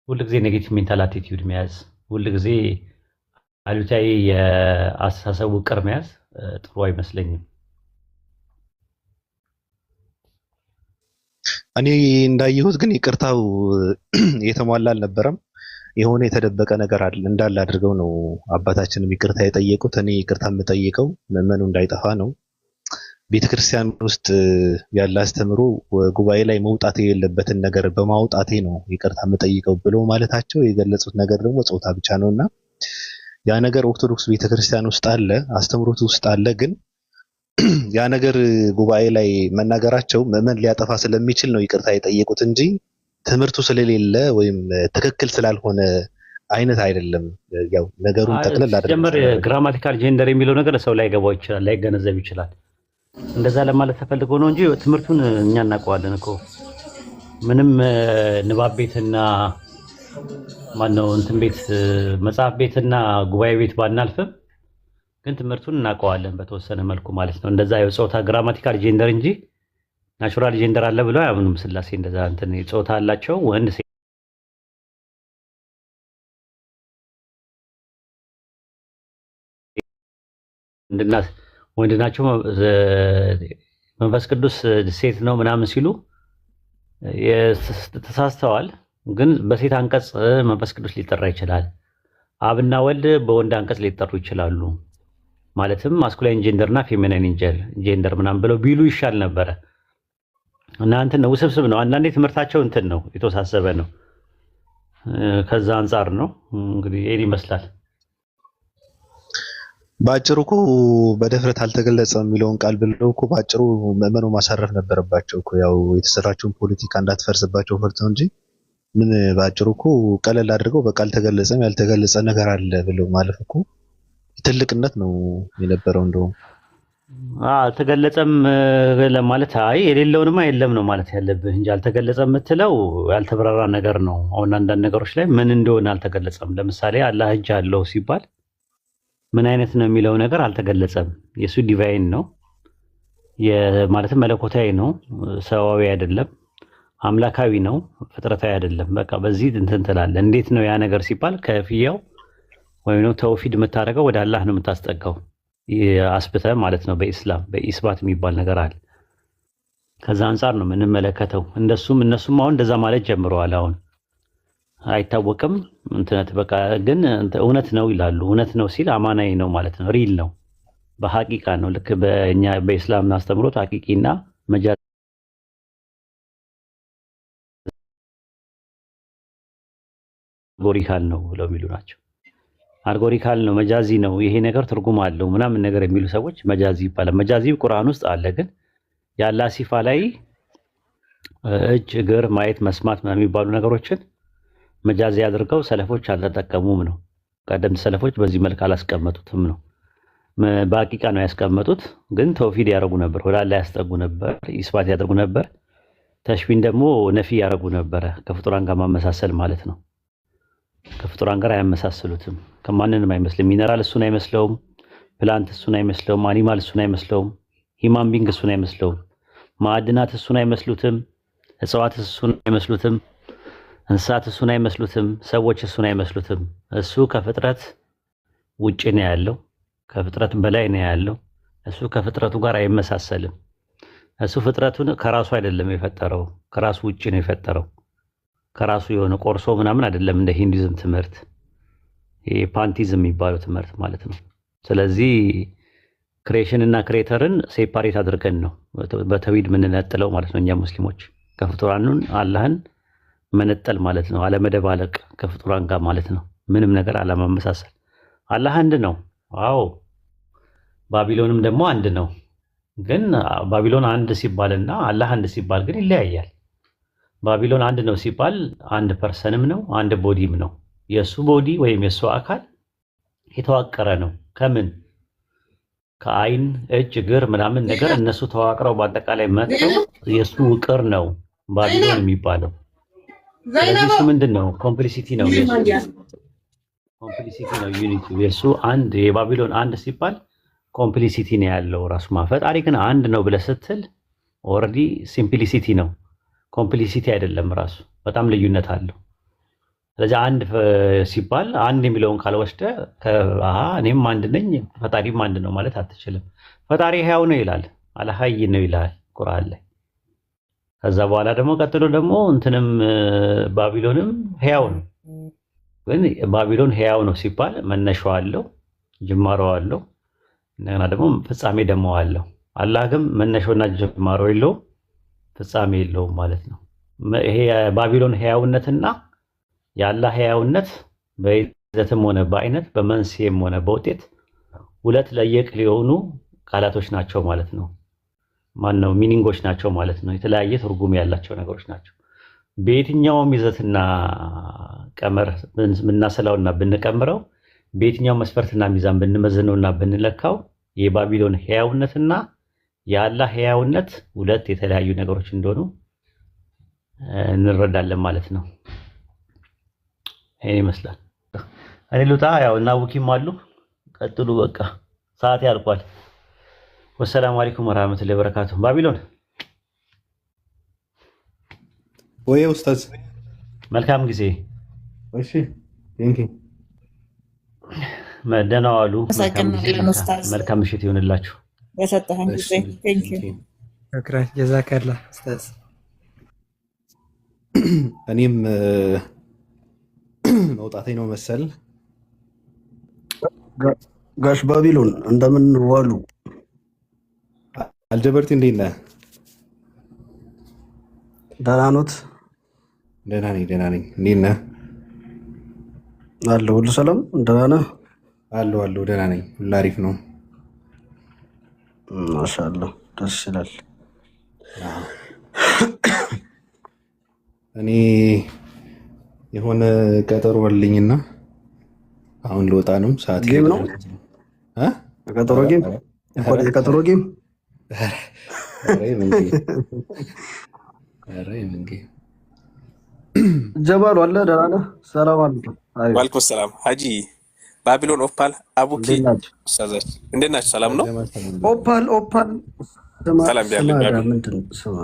ሁልጊዜ ኔጌቲቭ ሜንታል አቲቲዩድ መያዝ፣ ሁልጊዜ አሉታዊ የአስተሳሰብ ውቅር መያዝ ጥሩ አይመስለኝም። እኔ እንዳየሁት ግን ይቅርታው የተሟላ አልነበረም። የሆነ የተደበቀ ነገር እንዳለ አድርገው ነው አባታችንም ይቅርታ የጠየቁት። እኔ ይቅርታ የምጠይቀው ምዕመኑ እንዳይጠፋ ነው። ቤተክርስቲያን ውስጥ ያለ አስተምሮ ጉባኤ ላይ መውጣት የሌለበትን ነገር በማውጣቴ ነው ይቅርታ የምጠይቀው ብሎ ማለታቸው የገለጹት ነገር ደግሞ ጾታ ብቻ ነውና ያ ነገር ኦርቶዶክስ ቤተክርስቲያን ውስጥ አለ፣ አስተምሮት ውስጥ አለ። ግን ያ ነገር ጉባኤ ላይ መናገራቸው ምዕመን ሊያጠፋ ስለሚችል ነው ይቅርታ የጠየቁት እንጂ ትምህርቱ ስለሌለ ወይም ትክክል ስላልሆነ አይነት አይደለም። ያው ነገሩን ጠቅለል አድርገን ጀመር ግራማቲካል ጄንደር የሚለው ነገር ሰው ላይ ገባው ይችላል፣ ላይ ገነዘብ ይችላል። እንደዛ ለማለት ተፈልጎ ነው እንጂ ትምህርቱን እኛ እናውቀዋለን እኮ። ምንም ንባብ ቤትና ማነው እንትን ቤት መጽሐፍ ቤትና ጉባኤ ቤት ባናልፍም ግን ትምህርቱን እናውቀዋለን በተወሰነ መልኩ ማለት ነው። እንደዛ የጾታ ግራማቲካል ጄንደር እንጂ ናቹራል ጄንደር አለ ብለው አያምኑም ስላሴ። እንደዛ እንትን ጾታ አላቸው ወንድ ሴት ወንድ ናቸው፣ መንፈስ ቅዱስ ሴት ነው ምናምን ሲሉ ተሳስተዋል። ግን በሴት አንቀጽ መንፈስ ቅዱስ ሊጠራ ይችላል። አብና ወልድ በወንድ አንቀጽ ሊጠሩ ይችላሉ። ማለትም ማስኩላይን ጄንደር እና ፌሚናይን ጄንደር ምናምን ብለው ቢሉ ይሻል ነበረ። እና እንትን ነው ውስብስብ ነው። አንዳንዴ ትምህርታቸው እንትን ነው የተወሳሰበ ነው። ከዛ አንጻር ነው እንግዲህ ይሄን ይመስላል። ባጭሩ እኮ በድፍረት አልተገለጸም የሚለውን ቃል ብለው እኮ ባጭሩ ምዕመኑ ማሳረፍ ነበረባቸው እኮ። ያው የተሰራቸውን ፖለቲካ እንዳትፈርስባቸው ፈርተው እንጂ ምን ባጭሩ እኮ ቀለል አድርገው በቃ አልተገለጸም ያልተገለጸ ነገር አለ ብለው ማለፍ እኮ ትልቅነት ነው የነበረው። እንደውም አልተገለጸም ለማለት አይ የሌለውንማ የለም ነው ማለት ያለብህ እንጂ አልተገለጸም የምትለው ያልተብራራ ነገር ነው። አሁን አንዳንድ ነገሮች ላይ ምን እንደሆነ አልተገለጸም። ለምሳሌ አላህ እጅ አለው ሲባል ምን አይነት ነው የሚለው ነገር አልተገለጸም። የሱ ዲቫይን ነው ማለትም መለኮታዊ ነው፣ ሰዋዊ አይደለም፣ አምላካዊ ነው፣ ፍጥረታዊ አይደለም። በቃ በዚህ እንትን ትላለህ። እንዴት ነው ያ ነገር ሲባል ከፍያው ወይም ነው ተውሂድ የምታደርገው ወደ አላህ ነው የምታስጠጋው አስብተህ ማለት ነው። በኢስላም በኢስባት የሚባል ነገር አለ። ከዛ አንጻር ነው የምንመለከተው። እነሱም አሁን እንደዛ ማለት ጀምረዋል። አሁን አይታወቅም እንትነት በቃ ግን እውነት ነው ይላሉ። እውነት ነው ሲል አማናዊ ነው ማለት ነው፣ ሪል ነው፣ በሐቂቃ ነው። ልክ በእኛ በኢስላም አስተምሮት ሐቂቂና መጃዝ አልጎሪካል ነው ብለው የሚሉ ናቸው። አልጎሪካል ነው፣ መጃዚ ነው፣ ይሄ ነገር ትርጉም አለው ምናምን ነገር የሚሉ ሰዎች መጃዚ ይባላል። መጃዚ ቁርአን ውስጥ አለ፣ ግን የአላህ ሲፋ ላይ እጅ፣ እግር፣ ማየት፣ መስማት የሚባሉ ነገሮችን መጃዚ አድርገው ሰለፎች አልተጠቀሙም ነው። ቀደምት ሰለፎች በዚህ መልክ አላስቀመጡትም ነው። በሐቂቃ ነው ያስቀመጡት። ግን ተውሂድ ያደርጉ ነበር፣ ወደ አላህ ያስጠጉ ነበር፣ ኢስባት ያደርጉ ነበር። ተሽቢን ደግሞ ነፊ ያደርጉ ነበረ፣ ከፍጡራን ጋር ማመሳሰል ማለት ነው። ከፍጡራን ጋር አያመሳስሉትም። ከማንንም አይመስልም። ሚነራል እሱን አይመስለውም፣ ፕላንት እሱን አይመስለውም፣ አኒማል እሱን አይመስለውም፣ ሂማን ቢንግ እሱን አይመስለውም፣ ማዕድናት እሱን አይመስሉትም፣ እጽዋት እሱን አይመስሉትም፣ እንስሳት እሱን አይመስሉትም፣ ሰዎች እሱን አይመስሉትም። እሱ ከፍጥረት ውጭ ነው ያለው፣ ከፍጥረት በላይ ነው ያለው። እሱ ከፍጥረቱ ጋር አይመሳሰልም። እሱ ፍጥረቱን ከራሱ አይደለም የፈጠረው፣ ከራሱ ውጭ ነው የፈጠረው። ከራሱ የሆነ ቆርሶ ምናምን አይደለም፣ እንደ ሂንዱይዝም ትምህርት፣ ይሄ ፓንቲዝም የሚባለው ትምህርት ማለት ነው። ስለዚህ ክሬሽን እና ክሬተርን ሴፓሬት አድርገን ነው በተውሂድ የምንነጥለው ማለት ነው። እኛ ሙስሊሞች ከፍጡራኑን አላህን መነጠል ማለት ነው፣ አለመደባለቅ ከፍጡራን ጋር ማለት ነው። ምንም ነገር አለማመሳሰል። አላህ አንድ ነው። አዎ ባቢሎንም ደግሞ አንድ ነው። ግን ባቢሎን አንድ ሲባልና አላህ አንድ ሲባል ግን ይለያያል። ባቢሎን አንድ ነው ሲባል አንድ ፐርሰንም ነው፣ አንድ ቦዲም ነው። የሱ ቦዲ ወይም የሱ አካል የተዋቀረ ነው። ከምን? ከአይን፣ እጅ፣ እግር ምናምን ነገር እነሱ ተዋቅረው በአጠቃላይ መጥተው የሱ ውቅር ነው ባቢሎን የሚባለው። ስለዚህ እሱ ምንድን ነው? ኮምፕሊሲቲ ነው። ኮምፕሊሲቲ ነው፣ ዩኒቲ። የሱ አንድ የባቢሎን አንድ ሲባል ኮምፕሊሲቲ ነው ያለው ራሱ። ፈጣሪ ግን አንድ ነው ብለህ ስትል ኦልሬዲ ሲምፕሊሲቲ ነው፣ ኮምፕሊሲቲ አይደለም። ራሱ በጣም ልዩነት አለው። ስለዚህ አንድ ሲባል አንድ የሚለውን ካልወስደ እኔም አንድ ነኝ ፈጣሪም አንድ ነው ማለት አትችልም። ፈጣሪ ሕያው ነው ይላል፣ አልሐይ ነው ይላል ቁርአን ላይ። ከዛ በኋላ ደግሞ ቀጥሎ ደግሞ እንትንም ባቢሎንም ሕያው ነው። ግን ባቢሎን ሕያው ነው ሲባል መነሻው አለው፣ ጅማሮ አለው፣ እንደገና ደግሞ ፍጻሜ ደግሞ አለው። አላህ ግን መነሻውና ጅማሮ የለውም፣ ፍጻሜ የለውም ማለት ነው። ይሄ የባቢሎን ሕያውነትና የአላህ ሕያውነት በይዘትም ሆነ በአይነት በመንስኤም ሆነ በውጤት ሁለት ለየቅል የሆኑ ቃላቶች ናቸው ማለት ነው። ማነው ሚኒንጎች ናቸው ማለት ነው። የተለያየ ትርጉም ያላቸው ነገሮች ናቸው። በየትኛውም ይዘትና ቀመር ብናሰላውና ብንቀምረው፣ በየትኛው መስፈርትና ሚዛን ብንመዝነውና ብንለካው የባቢሎን ሕያውነትና የአላህ ሕያውነት ሁለት የተለያዩ ነገሮች እንደሆኑ እንረዳለን ማለት ነው። ይሄን ይመስላል። እኔ ልውጣ፣ ያው እና ውኪም አሉ። ቀጥሉ፣ በቃ ሰዓት ያልቋል። ወሰላሙ አለይኩም ወራህመቱላሂ ወበረካቱ። ባቢሎን ወይ ኡስታዝ፣ መልካም ጊዜ። እሺ ቴንኪ ደህና ዋሉ። መልካም ምሽት ይሁንላችሁ። በሰጠኸን ጊዜ ቴንኪ ሽክራን ጀዛከላ ኡስታዝ። እኔም መውጣቴ ነው መሰል። ጋሽ ባቢሎን እንደምን ዋሉ? አልጀበርቲ እንዴት ነህ? ደህና ኖት? ደህና ነኝ፣ ደህና ነኝ። እንዴት ነህ? አለሁ፣ ሁሉ ሰላም? ደህና ነህ? አለሁ፣ ደህና ነኝ። ሁሉ አሪፍ ነው። ማሻአላህ፣ ደስ ይላል። እኔ የሆነ ቀጠሮ አለኝና አሁን ልወጣ ነው። ሰዓት ጌም ነው? ቀጠሮ ጌም? የቀጠሮ ጌም? ጀባሉ አለ። ደህና ነህ? ሰላም አለይኩም። ዋልኩም ሰላም ሀጂ ባቢሎን ኦፓል አቡኪ ኡስታዛች እንዴት ናችሁ? ሰላም ነው? ኦፓል ሰላም ቢያለኝ ባቢሎን ምንድን ስማ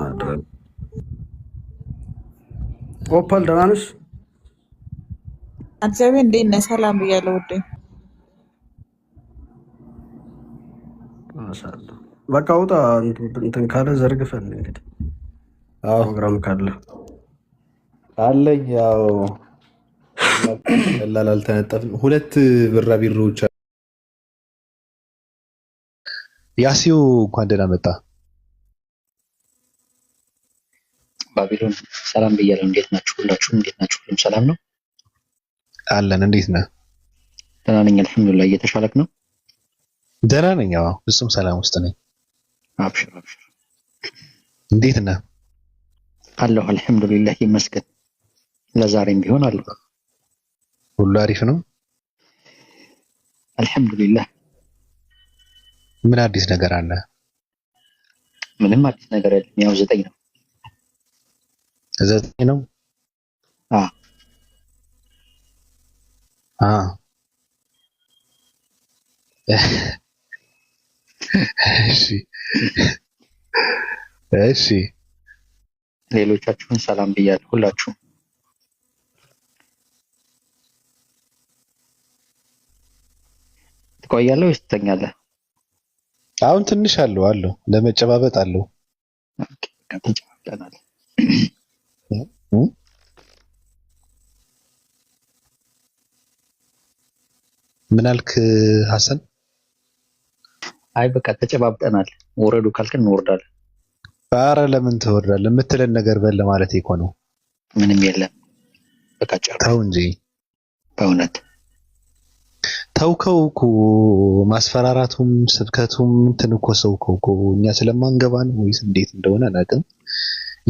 ኦፓል ደህና ነሽ? እግዚአብሔር እንዴት ነህ? ሰላም ብያለሁ ውዴ። ማሻአላህ። በቃ ውጣ፣ እንትን ካለ ዘርግፈን እንግዲህ ፕሮግራም ካለ አለኝ። ያው ቀላል አልተነጠፍም። ሁለት ቢራቢሮዎች ያሲው እንኳን ደህና መጣ። ባቢሎን ሰላም ብያለሁ። እንዴት ናችሁ? ሁላችሁም እንዴት ናችሁ? ሁሉም ሰላም ነው አለን። እንዴት ነህ? ደህና ነኝ አልሐምዱሊላህ። እየተሻለክ ነው? ደህና ነኝ። አዎ ፍጹም ሰላም ውስጥ ነኝ። አብሽር። እንዴት ነህ? አለሁ አልሐምዱሊላህ ይመስገን። ለዛሬም ቢሆን አለሁ። ሁሉ አሪፍ ነው? አልሐምዱሊላህ። ምን አዲስ ነገር አለ? ምንም አዲስ ነገር የለም። ያው 9 ነው። 9 ነው? እሺ ሌሎቻችሁን ሰላም ብያለሁ ሁላችሁም። ትቆያለህ ወይስ ትተኛለህ? አሁን ትንሽ አለው ለመጨባበጥ አለው። ተጨባብጠናል። ምን አልክ ሐሰን? አይ በቃ ተጨባብጠናል። ወረዱ ካልከን እንወርዳለን። ኧረ ለምን ትወርዳለህ? የምትለን ነገር በል ማለት እኮ ነው። ምንም የለም። በቃ ጨርስ። ተው እንጂ በእውነት ተውከው እኮ ማስፈራራቱም ስብከቱም እንትን እኮ ሰውከው እኮ እኛ ስለማንገባ ነው ወይስ እንዴት እንደሆነ አላውቅም።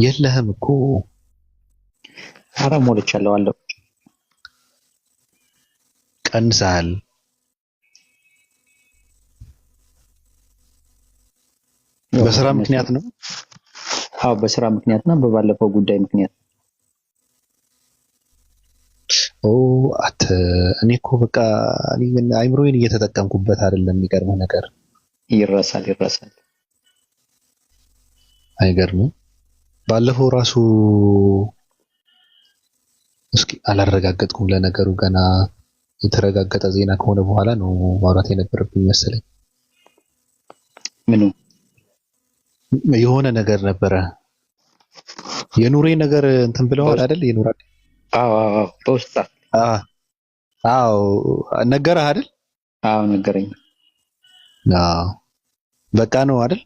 የለህም እኮ ኧረ ሞልቻለሁ አለው። ቀንሰሃል። በስራ ምክንያት ነው? አዎ በስራ ምክንያትና በባለፈው ጉዳይ ምክንያት። እኔ እኮ በቃ አይምሮዬን እየተጠቀምኩበት አይደለም። የሚገርምህ ነገር ይረሳል። አይገርምም? ባለፈው ራሱ እስኪ አላረጋገጥኩም። ለነገሩ ገና የተረጋገጠ ዜና ከሆነ በኋላ ነው ማውራት የነበረብኝ መሰለኝ። ምኑ? የሆነ ነገር ነበረ። የኑሬ ነገር እንትን ብለዋል አይደል? የኑራ በውስጥ ነገረህ አይደል? ነገረኝ። በቃ ነው አይደል?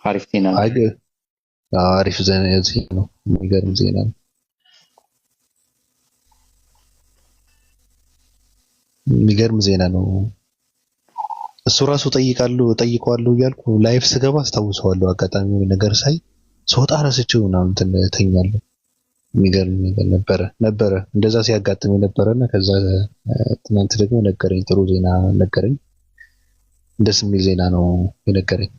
አሪፍ ዜና ነው። አሪፍ ዜና ነው። የሚገርም ዜና ነው። የሚገርም ዜና ነው። እሱ ራሱ ጠይቀዋለሁ እያልኩ ላይፍ ስገባ አስታውሰዋለሁ። አጋጣሚ ነገር ሳይ ስወጣ ረስቼው ምናምን ተኛለሁ። የሚገርም ነገር ነበረ እንደዛ ሲያጋጥም የነበረና ከዛ ትናንት ደግሞ ነገረኝ። ጥሩ ዜና ነገረኝ። ደስ የሚል ዜና ነው የነገረኝ።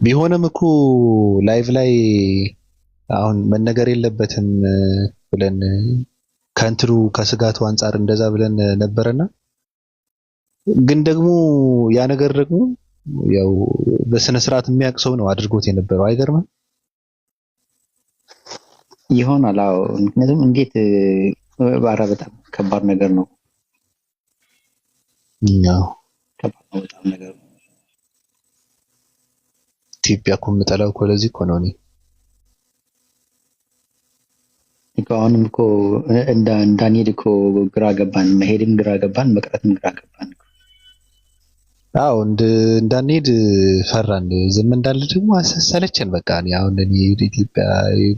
ቢሆንም እኮ ላይቭ ላይ አሁን መነገር የለበትም ብለን ከእንትኑ ከስጋቱ አንጻር እንደዛ ብለን ነበረና ግን ደግሞ ያ ነገር ደግሞ ያው በስነ ስርዓት የሚያውቅ ሰው ነው አድርጎት የነበረው። አይገርምም? ይሆናል። አዎ ምክንያቱም እንዴት ባራ በጣም ከባድ ነገር ነው። ከባድ ነው በጣም ነገር ነው። ኢትዮጵያ እኮ የምጠላው እኮ ለዚህ እኮ ነው። አሁንም እኮ እንዳንሄድ እኮ ግራ ገባን። መሄድም ግራ ገባን፣ መቅረትም ግራ ገባን። አዎ እንዳንሄድ ፈራን። ዝም እንዳለ ደግሞ አሰለቸን። በቃ አሁን እኔ ኢትዮጵያ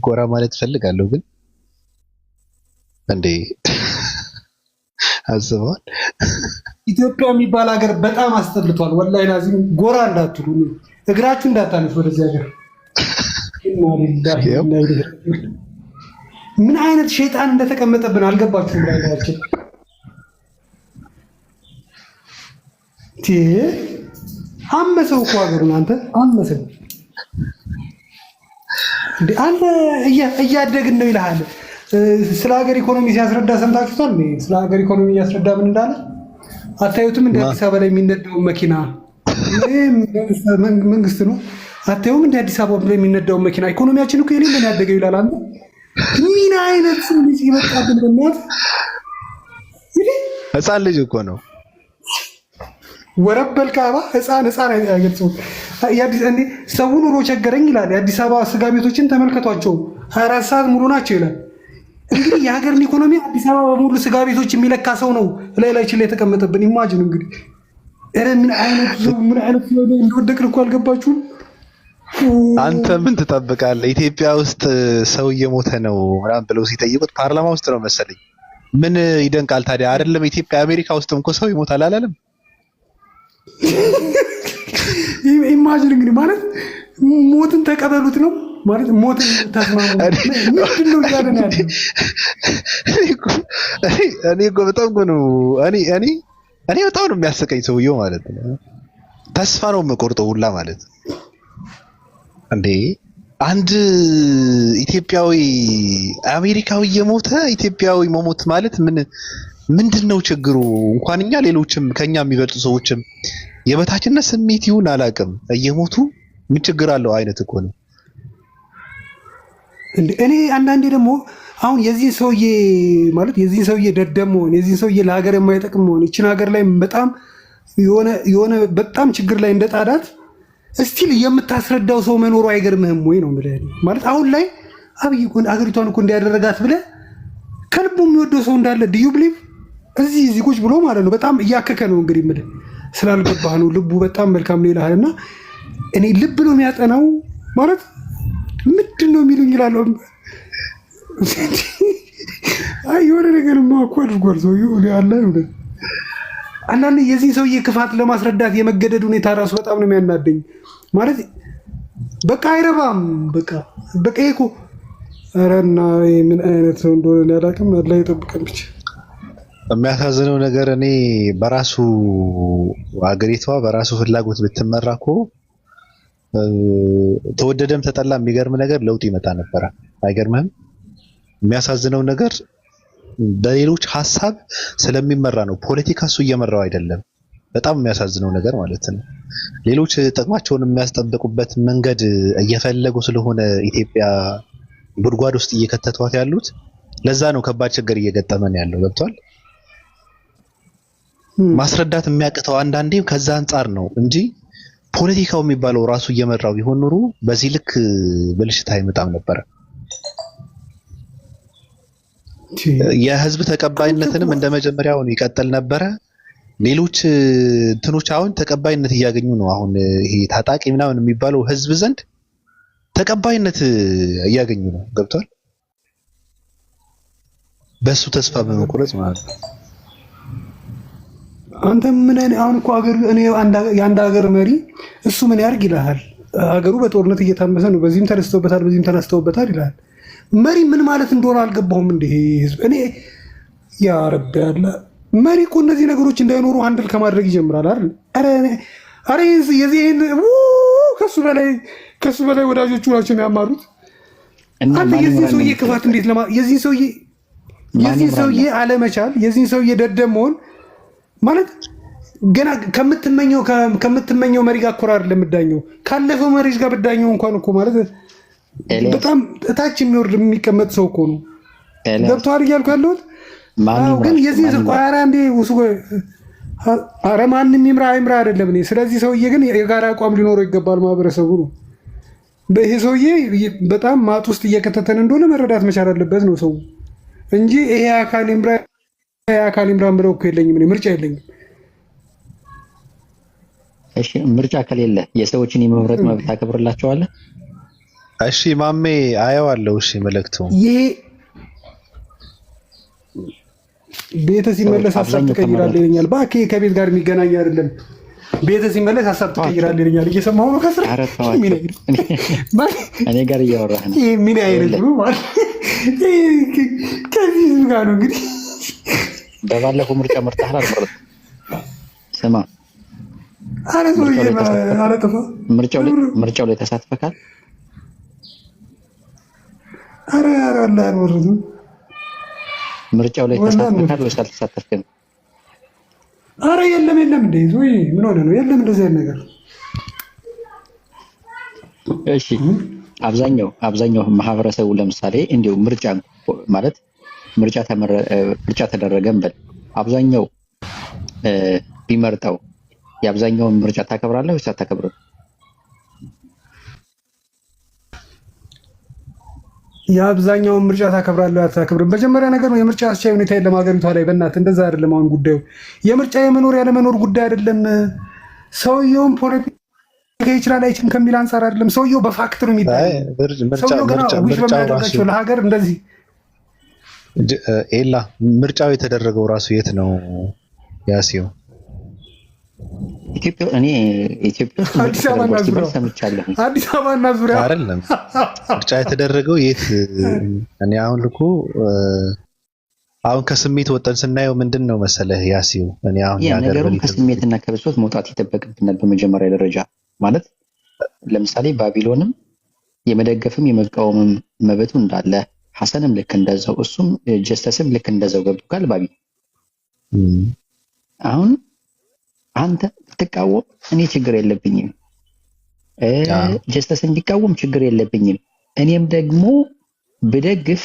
ጎራ ማለት ፈልጋለሁ፣ ግን እንዴ አስበዋል። ኢትዮጵያ የሚባል ሀገር በጣም አስጠልቷል። ወላሂ ላዚም ጎራ እንዳትሉ፣ እግራችሁ እንዳታነሱ ወደዚህ ሀገር። ምን አይነት ሸይጣን እንደተቀመጠብን አልገባችሁም? ላይላችን አመሰው እኮ ሀገሩን አንተ አመሰው እንዴ አንተ እያደግን ነው ይልሃል። ስለ ሀገር ኢኮኖሚ ሲያስረዳ ሰምታችሁታል? ስለ ሀገር ኢኮኖሚ እያስረዳ ምን እንዳለ አታዩትም? እንደ አዲስ አበባ ላይ የሚነዳውን መኪና መንግስት ነው። አታዩም? እንደ አዲስ አበባ ላይ የሚነዳውን መኪና ኢኮኖሚያችን እኮ የሌለን ያደገው ይላል። አንተ ምን አይነት ሰው ልጅ ይመጣብን? በእናት ህፃን ልጅ እኮ ነው። ወረበል ካባ ህፃን አይገልጸውም። ሰው ኑሮ ቸገረኝ ይላል። የአዲስ አበባ ስጋ ቤቶችን ተመልከቷቸው፣ 24 ሰዓት ሙሉ ናቸው ይላል። እንግዲህ የሀገርን ኢኮኖሚ አዲስ አበባ በሙሉ ስጋ ቤቶች የሚለካ ሰው ነው ላይችን ላይ የተቀመጠብን። ኢማጅን እንግዲህ ምን አይነት ሰው እንደወደቅን እኮ አልገባችሁም? አንተ ምን ትጠብቃለህ? ኢትዮጵያ ውስጥ ሰው እየሞተ ነው ምናምን ብለው ሲጠይቁት ፓርላማ ውስጥ ነው መሰለኝ። ምን ይደንቃል ታዲያ? አይደለም ኢትዮጵያ፣ አሜሪካ ውስጥም እኮ ሰው ይሞታል አላለም? ኢማጂን እንግዲህ ማለት ሞትን ተቀበሉት ነው ማለት ሞትን ተስማሙ ምንድን ነው እያለን ያለ እኔ እኮ በጣም ነው እኔ በጣም ነው የሚያስቀኝ ሰውየው ማለት ነው። ተስፋ ነው የምቆርጠው ሁላ ማለት እንዴ አንድ ኢትዮጵያዊ አሜሪካዊ የሞተ ኢትዮጵያዊ መሞት ማለት ምንድነው ችግሩ? እንኳን እኛ ሌሎችም ከኛ የሚበልጡ ሰዎችም የበታችነት ስሜት ይሁን አላውቅም እየሞቱ ምን ችግር አለው አይነት እኮ ነው። እኔ አንዳንዴ ደግሞ አሁን የዚህ ሰውዬ ማለት የዚህ ሰውዬ ደደም መሆን የዚህ ሰውዬ ለሀገር የማይጠቅም መሆን ይችን ሀገር ላይ በጣም የሆነ በጣም ችግር ላይ እንደጣዳት እስቲል የምታስረዳው ሰው መኖሩ አይገርምህም ወይ ነው ማለት አሁን ላይ አብይ እኮ አገሪቷን እኮ እንዲያደረጋት ብለህ ከልቡ የሚወደው ሰው እንዳለ ዲዩ ብሊቭ እዚህ ቁጭ ብሎ ማለት ነው። በጣም እያከከ ነው እንግዲህ የምልህ ስላልገባህ ነው። ልቡ በጣም መልካም ነው ይልሃል እና እኔ ልብ ነው የሚያጠናው ማለት ምንድን ነው የሚሉኝ ይላለሁ። አይ የሆነ ነገርማ እኮ አድርጓል ሰውዬው ያለ አንዳንድ የዚህ ሰውዬ ክፋት ለማስረዳት የመገደድ ሁኔታ ራሱ በጣም ነው የሚያናደኝ። ማለት በቃ አይረባም በቃ እኮ አረና ምን አይነት ሰው እንደሆነ ያላቅም አላህ ይጠብቀን ብቻ። የሚያሳዝነው ነገር እኔ በራሱ አገሪቷ በራሱ ፍላጎት ብትመራ እኮ ተወደደም ተጠላ የሚገርም ነገር ለውጥ ይመጣ ነበር። አይገርምህም? የሚያሳዝነው ነገር በሌሎች ሀሳብ ስለሚመራ ነው። ፖለቲካ እሱ እየመራው አይደለም። በጣም የሚያሳዝነው ነገር ማለት ነው። ሌሎች ጥቅማቸውን የሚያስጠብቁበት መንገድ እየፈለጉ ስለሆነ ኢትዮጵያ ጉድጓድ ውስጥ እየከተቷት ያሉት ለዛ ነው ከባድ ችግር እየገጠመን ያለው። ገብቷል? ማስረዳት የሚያቅተው አንዳንዴም ከዛ አንጻር ነው እንጂ ፖለቲካው የሚባለው ራሱ እየመራው ቢሆን ኑሮ በዚህ ልክ ብልሽት አይመጣም ነበር። የህዝብ ተቀባይነትንም እንደመጀመሪያው ይቀጥል ነበረ። ሌሎች እንትኖች አሁን ተቀባይነት እያገኙ ነው። አሁን ይሄ ታጣቂ ምናምን የሚባለው ህዝብ ዘንድ ተቀባይነት እያገኙ ነው። ገብቷል? በሱ ተስፋ በመቁረጥ ማለት ነው። አንተ ምን አሁን እኮ ሀገር እኔ የአንድ ሀገር መሪ እሱ ምን ያርግ ይልሃል። ሀገሩ በጦርነት እየታመሰ ነው፣ በዚህም ተነስተውበታል፣ በዚህም ተነስተውበታል ይልሃል። መሪ ምን ማለት እንደሆነ አልገባሁም። እንደ ህዝብ እኔ ያ ረብ ያለ መሪ እኮ እነዚህ ነገሮች እንዳይኖሩ አንድል ከማድረግ ይጀምራል አይደል? አረ የዚህን ከሱ በላይ ወዳጆቹ ናቸው የሚያማሩት። አንተ የዚህ ሰውዬ ክፋት እንዴት የዚህ ሰውዬ አለመቻል የዚህ ሰውዬ ደደም መሆን ማለት ገና ከምትመኘው መሪ ጋር ኮራር ለምዳኘው ካለፈው መሪዎች ጋር ብዳኘው እንኳን እኮ ማለት በጣም እታች የሚወርድ የሚቀመጥ ሰው እኮ ነው። ገብቶሃል እያልኩ ያለሁት ግን የዚህ ቋራ እንዴ አረ ማንም ይምራ አይደለም እኔ ስለዚህ ሰውዬ ግን የጋራ አቋም ሊኖረው ይገባል ማህበረሰቡ ነው። ይሄ ሰውዬ በጣም ማጥ ውስጥ እየከተተን እንደሆነ መረዳት መቻል አለበት ነው ሰው እንጂ ይሄ አካል ይምራ ብለው እኮ የለኝም እኔ ምርጫ የለኝም። እሺ ምርጫ ከሌለ የሰዎችን የመምረጥ መብት ታከብርላቸዋለህ? እሺ ማሜ አየዋለሁ። እሺ መልእክቱ ይሄ ቤተ ሲመለስ ሀሳብ ትቀይራለህ ይለኛል። እባክህ ከቤት ጋር የሚገናኝ አይደለም። ቤተ ሲመለስ ሀሳብ ትቀይራለህ ይለኛል። እየሰማሁ ነው ከስራ እኔ ጋር እያወራህ ነው። ይሄ ምን አይነት ነው ማለት ከዚህ ጋር ነው እንግዲህ በባለፈው ምርጫ መርጠሃል አልመረጥም? ስማ ምርጫው ላይ ተሳትፈካል? አረ አልመረጥም። ምርጫው ላይ ተሳትፈካል ወይስ አልተሳተፍክም? አረ የለም እንዴ ዞይ ምን ሆነ ነው? የለም እንደዚህ አይነት ነገር። እሺ አብዛኛው ማህበረሰቡ ለምሳሌ እንዲሁ ምርጫ ማለት ምርጫ ተደረገም በል አብዛኛው ቢመርጠው የአብዛኛውን ምርጫ ታከብራለህ ወይስ አታከብርም? የአብዛኛውን ምርጫ ታከብራለህ አታከብርም? መጀመሪያ ነገር ነው የምርጫ አስቻይ ሁኔታ የለም ሀገሪቷ ላይ። በእናትህ እንደዛ አይደለም አሁን ጉዳዩ። የምርጫ የመኖር ያለመኖር ጉዳይ አይደለም። ሰውየውን ፖለቲካ ይችላል አይችልም ከሚል አንጻር አይደለም። ሰውየው በፋክት ነው የሚባለው። ሰውየው ገና ውጭ በሚያደርጋቸው ለሀገር እንደዚህ ኤላ ምርጫው የተደረገው ራሱ የት ነው ያሲው? እኔ ኢትዮጵያ ውስጥ ምርጫ አዲስ አበባና ተደርጓል ሲባል ዙሪያው ሰምቻለሁ። አዲስ አበባና ዙሪያው አይደለም ምርጫ የተደረገው የት? እኔ አሁን ልኩ አሁን ከስሜት ወጠን ስናየው ምንድን ነው መሰለህ ያሲው፣ እኔ አሁን ነገሩን ከስሜትና ከብሶት መውጣት ይጠበቅብናል። በመጀመሪያ ደረጃ ማለት ለምሳሌ ባቢሎንም የመደገፍም የመቃወምም መብቱ እንዳለ፣ ሐሰንም ልክ እንደዛው፣ እሱም ጀስተስም ልክ እንደዛው ገብቶካል። ባቢ አሁን አንተ ብትቃወም እኔ ችግር የለብኝም፣ ጀስተስ እንዲቃወም ችግር የለብኝም። እኔም ደግሞ ብደግፍ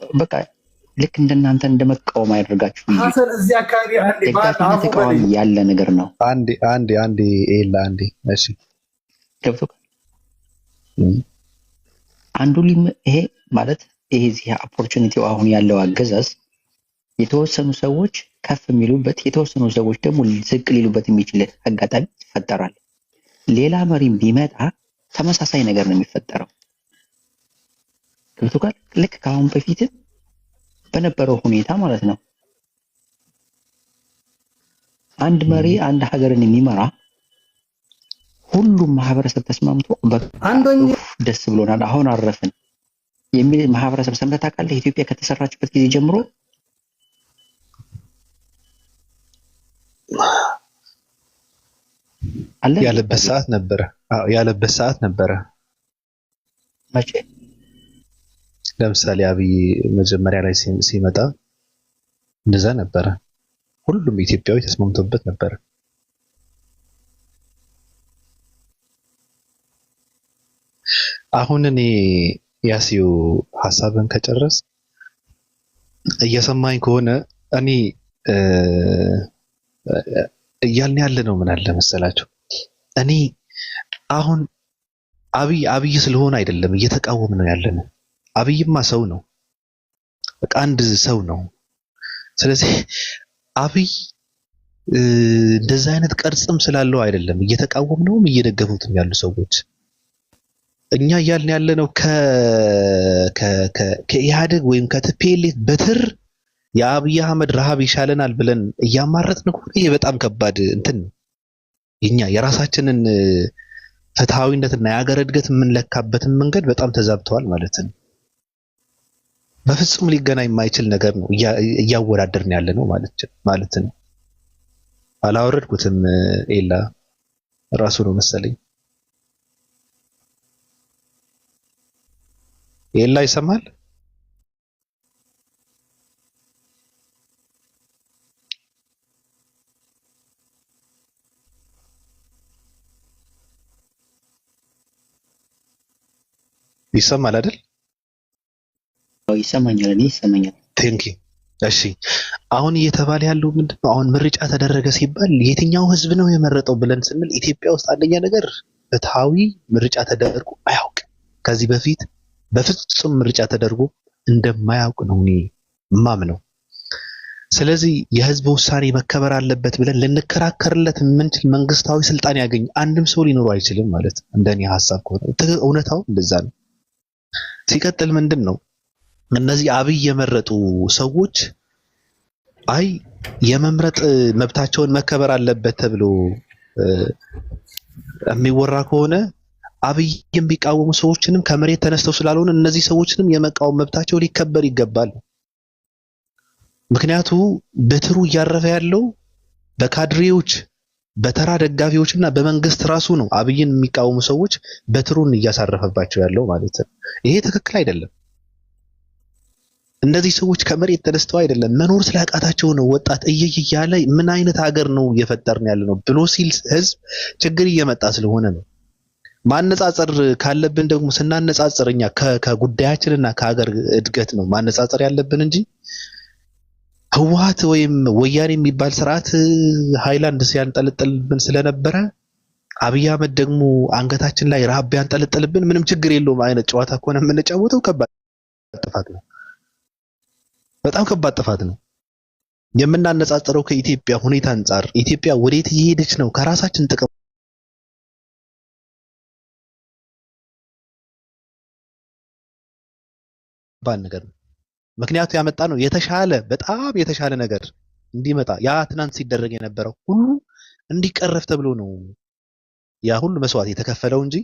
በቃ ልክ እንደናንተ እንደመቃወም አያደርጋችሁ። ሐሰን እዚህ አካባቢ ደጋፊና ተቃዋሚ ያለ ነገር ነው። አንዴ ኤላ አንዴ እሺ ገብቶካል። አንዱ ይሄ ማለት ይሄ እዚህ ኦፖርቹኒቲው አሁን ያለው አገዛዝ የተወሰኑ ሰዎች ከፍ የሚሉበት የተወሰኑ ሰዎች ደግሞ ዝቅ ሊሉበት የሚችል አጋጣሚ ይፈጠራል። ሌላ መሪም ቢመጣ ተመሳሳይ ነገር ነው የሚፈጠረው። ገብቶካል። ልክ ከአሁን በፊት በነበረው ሁኔታ ማለት ነው። አንድ መሪ አንድ ሀገርን የሚመራ ሁሉም ማህበረሰብ ተስማምቶ ደስ ብሎናል አሁን አረፍን የሚል ማህበረሰብ ሰምተህ ታውቃለህ? ኢትዮጵያ ከተሰራችበት ጊዜ ጀምሮ አለ ያለበት ሰዓት ነበረ። ያለበት ሰዓት ነበረ። መቼ? ለምሳሌ አብይ መጀመሪያ ላይ ሲመጣ እንደዛ ነበረ። ሁሉም ኢትዮጵያዊ ተስማምቶበት ነበረ። አሁን እኔ ያሲው ሐሳብን ከጨረስ እየሰማኝ ከሆነ እኔ እያልን ያለ ነው ምን አለ መሰላችሁ፣ እኔ አሁን አብይ ስለሆነ አይደለም እየተቃወም ነው ያለ ነው። አብይማ ሰው ነው፣ በቃ አንድ ሰው ነው። ስለዚህ አብይ እንደዛ አይነት ቅርጽም ስላለው አይደለም እየተቃወም ነውም እየደገፉትም ያሉ ሰዎች። እኛ እያልን ያለ ነው ከኢህአዴግ ወይም ከቲፒኤልኤፍ በትር የአብይ አህመድ ረሃብ ይሻለናል ብለን እያማረጥን ከሆነ ይሄ በጣም ከባድ እንትን ነው። የኛ የራሳችንን ፍትሃዊነትና የሀገር እድገት የምንለካበትን መንገድ በጣም ተዛብተዋል ማለት ነው። በፍጹም ሊገናኝ የማይችል ነገር ነው እያወዳደርን ያለ ነው ማለት ነው። አላወረድኩትም ኤላ ራሱ ነው መሰለኝ። ኤላ ይሰማል? ይሰማል አይደል? ይሰማኛል። እኔ ይሰማኛል። ቴንኪ። እሺ አሁን እየተባለ ያለው ምንድነው? አሁን ምርጫ ተደረገ ሲባል የትኛው ህዝብ ነው የመረጠው ብለን ስንል ኢትዮጵያ ውስጥ አንደኛ ነገር ፍትሃዊ ምርጫ ተደርጎ አያውቅም። ከዚህ በፊት በፍጹም ምርጫ ተደርጎ እንደማያውቅ ነው እኔ ማምነው። ስለዚህ የህዝብ ውሳኔ መከበር አለበት ብለን ልንከራከርለት የምንችል መንግስታዊ ስልጣን ያገኝ አንድም ሰው ሊኖሩ አይችልም ማለት ነው። እንደኔ ሐሳብ ከሆነ እውነታው እንደዛ ነው። ሲቀጥል ምንድን ነው እነዚህ አብይ የመረጡ ሰዎች አይ የመምረጥ መብታቸውን መከበር አለበት ተብሎ የሚወራ ከሆነ አብይ የሚቃወሙ ሰዎችንም ከመሬት ተነስተው ስላልሆነ እነዚህ ሰዎችንም የመቃወም መብታቸው ሊከበር ይገባል። ምክንያቱ በትሩ እያረፈ ያለው በካድሬዎች በተራ ደጋፊዎችና በመንግስት ራሱ ነው። አብይን የሚቃወሙ ሰዎች በትሩን እያሳረፈባቸው ያለው ማለት ነው። ይሄ ትክክል አይደለም። እነዚህ ሰዎች ከመሬት ተነስተው አይደለም መኖር ስላቃታቸው ነው። ወጣት እያለ ምን አይነት ሀገር ነው እየፈጠርን ያለ ነው ብሎ ሲል ህዝብ ችግር እየመጣ ስለሆነ ነው። ማነጻጸር ካለብን ደግሞ ስናነጻጽር እኛ ከጉዳያችንና ከሀገር እድገት ነው ማነጻጸር ያለብን እንጂ ህወሓት ወይም ወያኔ የሚባል ስርዓት ሃይላንድ ሲያንጠለጥልብን ስለነበረ አብይ አህመድ ደግሞ አንገታችን ላይ ረሃብ ቢያንጠለጥልብን ምንም ችግር የለውም አይነት ጨዋታ ከሆነ የምንጫወተው ከባድ ጥፋት ነው። በጣም ከባድ ጥፋት ነው። የምናነጻጽረው ከኢትዮጵያ ሁኔታ አንጻር ኢትዮጵያ ወዴት እየሄደች ነው ከራሳችን ጥቅም ባል ነገር ነው። ምክንያቱ ያመጣ ነው የተሻለ በጣም የተሻለ ነገር እንዲመጣ ያ ትናንት ሲደረግ የነበረው ሁሉ እንዲቀረፍ ተብሎ ነው ያ ሁሉ መስዋዕት የተከፈለው እንጂ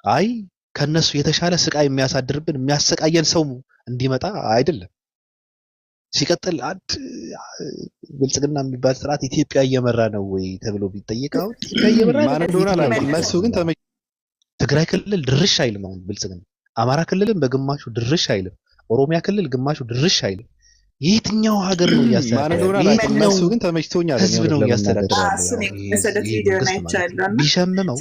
አይ ከነሱ የተሻለ ስቃይ የሚያሳድርብን የሚያሰቃየን ሰው እንዲመጣ አይደለም። ሲቀጥል አንድ ብልጽግና የሚባል ስርዓት ኢትዮጵያ እየመራ ነው ወይ ተብሎ ቢጠየቅ አሁን ኢትዮጵያ እየመራ ማን እንደሆነ አላውቅም። እነሱ ግን ትግራይ ክልል ድርሽ አይልም። አሁን ብልጽግና አማራ ክልልም በግማሹ ድርሽ አይልም። ኦሮሚያ ክልል ግማሹ ድርሽ አይልም። የትኛው ሀገር ነው እያስተዳደረ? እነሱ ግን ተመችቶኛል። ህዝብ ነው እያስተዳደረ ቢሸምመው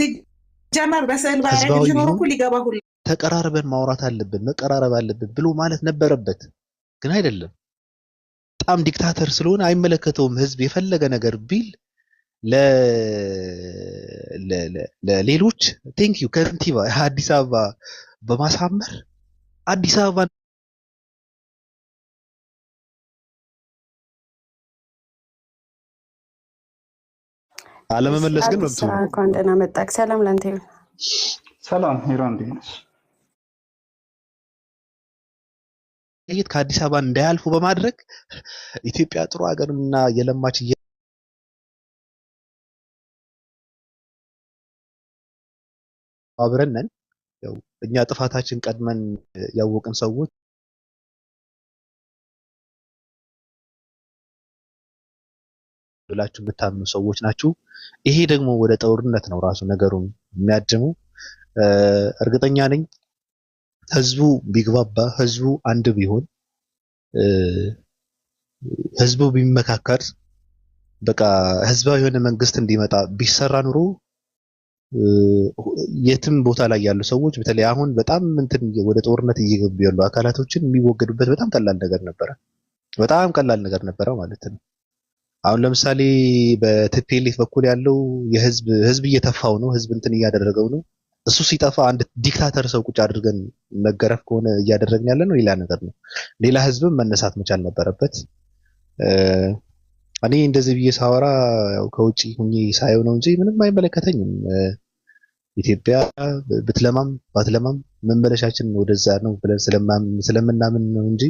ጀመር በስዕል ባያደርግ ኖሮ እኮ ሊገባ ሁሉ ተቀራርበን ማውራት አለብን መቀራረብ አለብን ብሎ ማለት ነበረበት፣ ግን አይደለም። በጣም ዲክታተር ስለሆነ አይመለከተውም። ህዝብ የፈለገ ነገር ቢል ለሌሎች ቴንክ ዩ ከንቲባ አዲስ አበባ በማሳመር አዲስ አበባ አለመመለስ ግን መብቱ ነው። እንኳን ደህና መጣክ። ሰላም ላንተ ይሁን። ሰላም ሄሮ እንዴት ነሽ? ከአዲስ አበባ እንዳያልፉ በማድረግ ኢትዮጵያ ጥሩ ሀገርና የለማች አብረን ነን። ያው እኛ ጥፋታችን ቀድመን ያወቅን ሰዎች ብላችሁ የምታምኑ ሰዎች ናችሁ። ይሄ ደግሞ ወደ ጦርነት ነው ራሱ ነገሩን የሚያድመው። እርግጠኛ ነኝ ህዝቡ ቢግባባ፣ ህዝቡ አንድ ቢሆን፣ ህዝቡ ቢመካከር፣ በቃ ህዝባዊ የሆነ መንግስት እንዲመጣ ቢሰራ ኑሮ የትም ቦታ ላይ ያሉ ሰዎች በተለይ አሁን በጣም እንትን ወደ ጦርነት እየገቡ ያሉ አካላቶችን የሚወገዱበት በጣም ቀላል ነገር ነበረ። በጣም ቀላል ነገር ነበረ ማለት ነው። አሁን ለምሳሌ በቲፒኤልኤፍ በኩል ያለው ህዝብ እየተፋው ነው፣ ህዝብ እንትን እያደረገው ነው። እሱ ሲጠፋ አንድ ዲክታተር ሰው ቁጭ አድርገን መገረፍ ከሆነ እያደረግን ያለ ነው ሌላ ነገር ነው። ሌላ ህዝብም መነሳት መቻል ነበረበት። እኔ እንደዚህ ብዬ ሳወራ ያው ከውጪ ሁኜ ሳየው ነው እንጂ ምንም አይመለከተኝም። ኢትዮጵያ ብትለማም ባትለማም መመለሻችን ወደዛ ነው ብለን ስለምናምን ነው እንጂ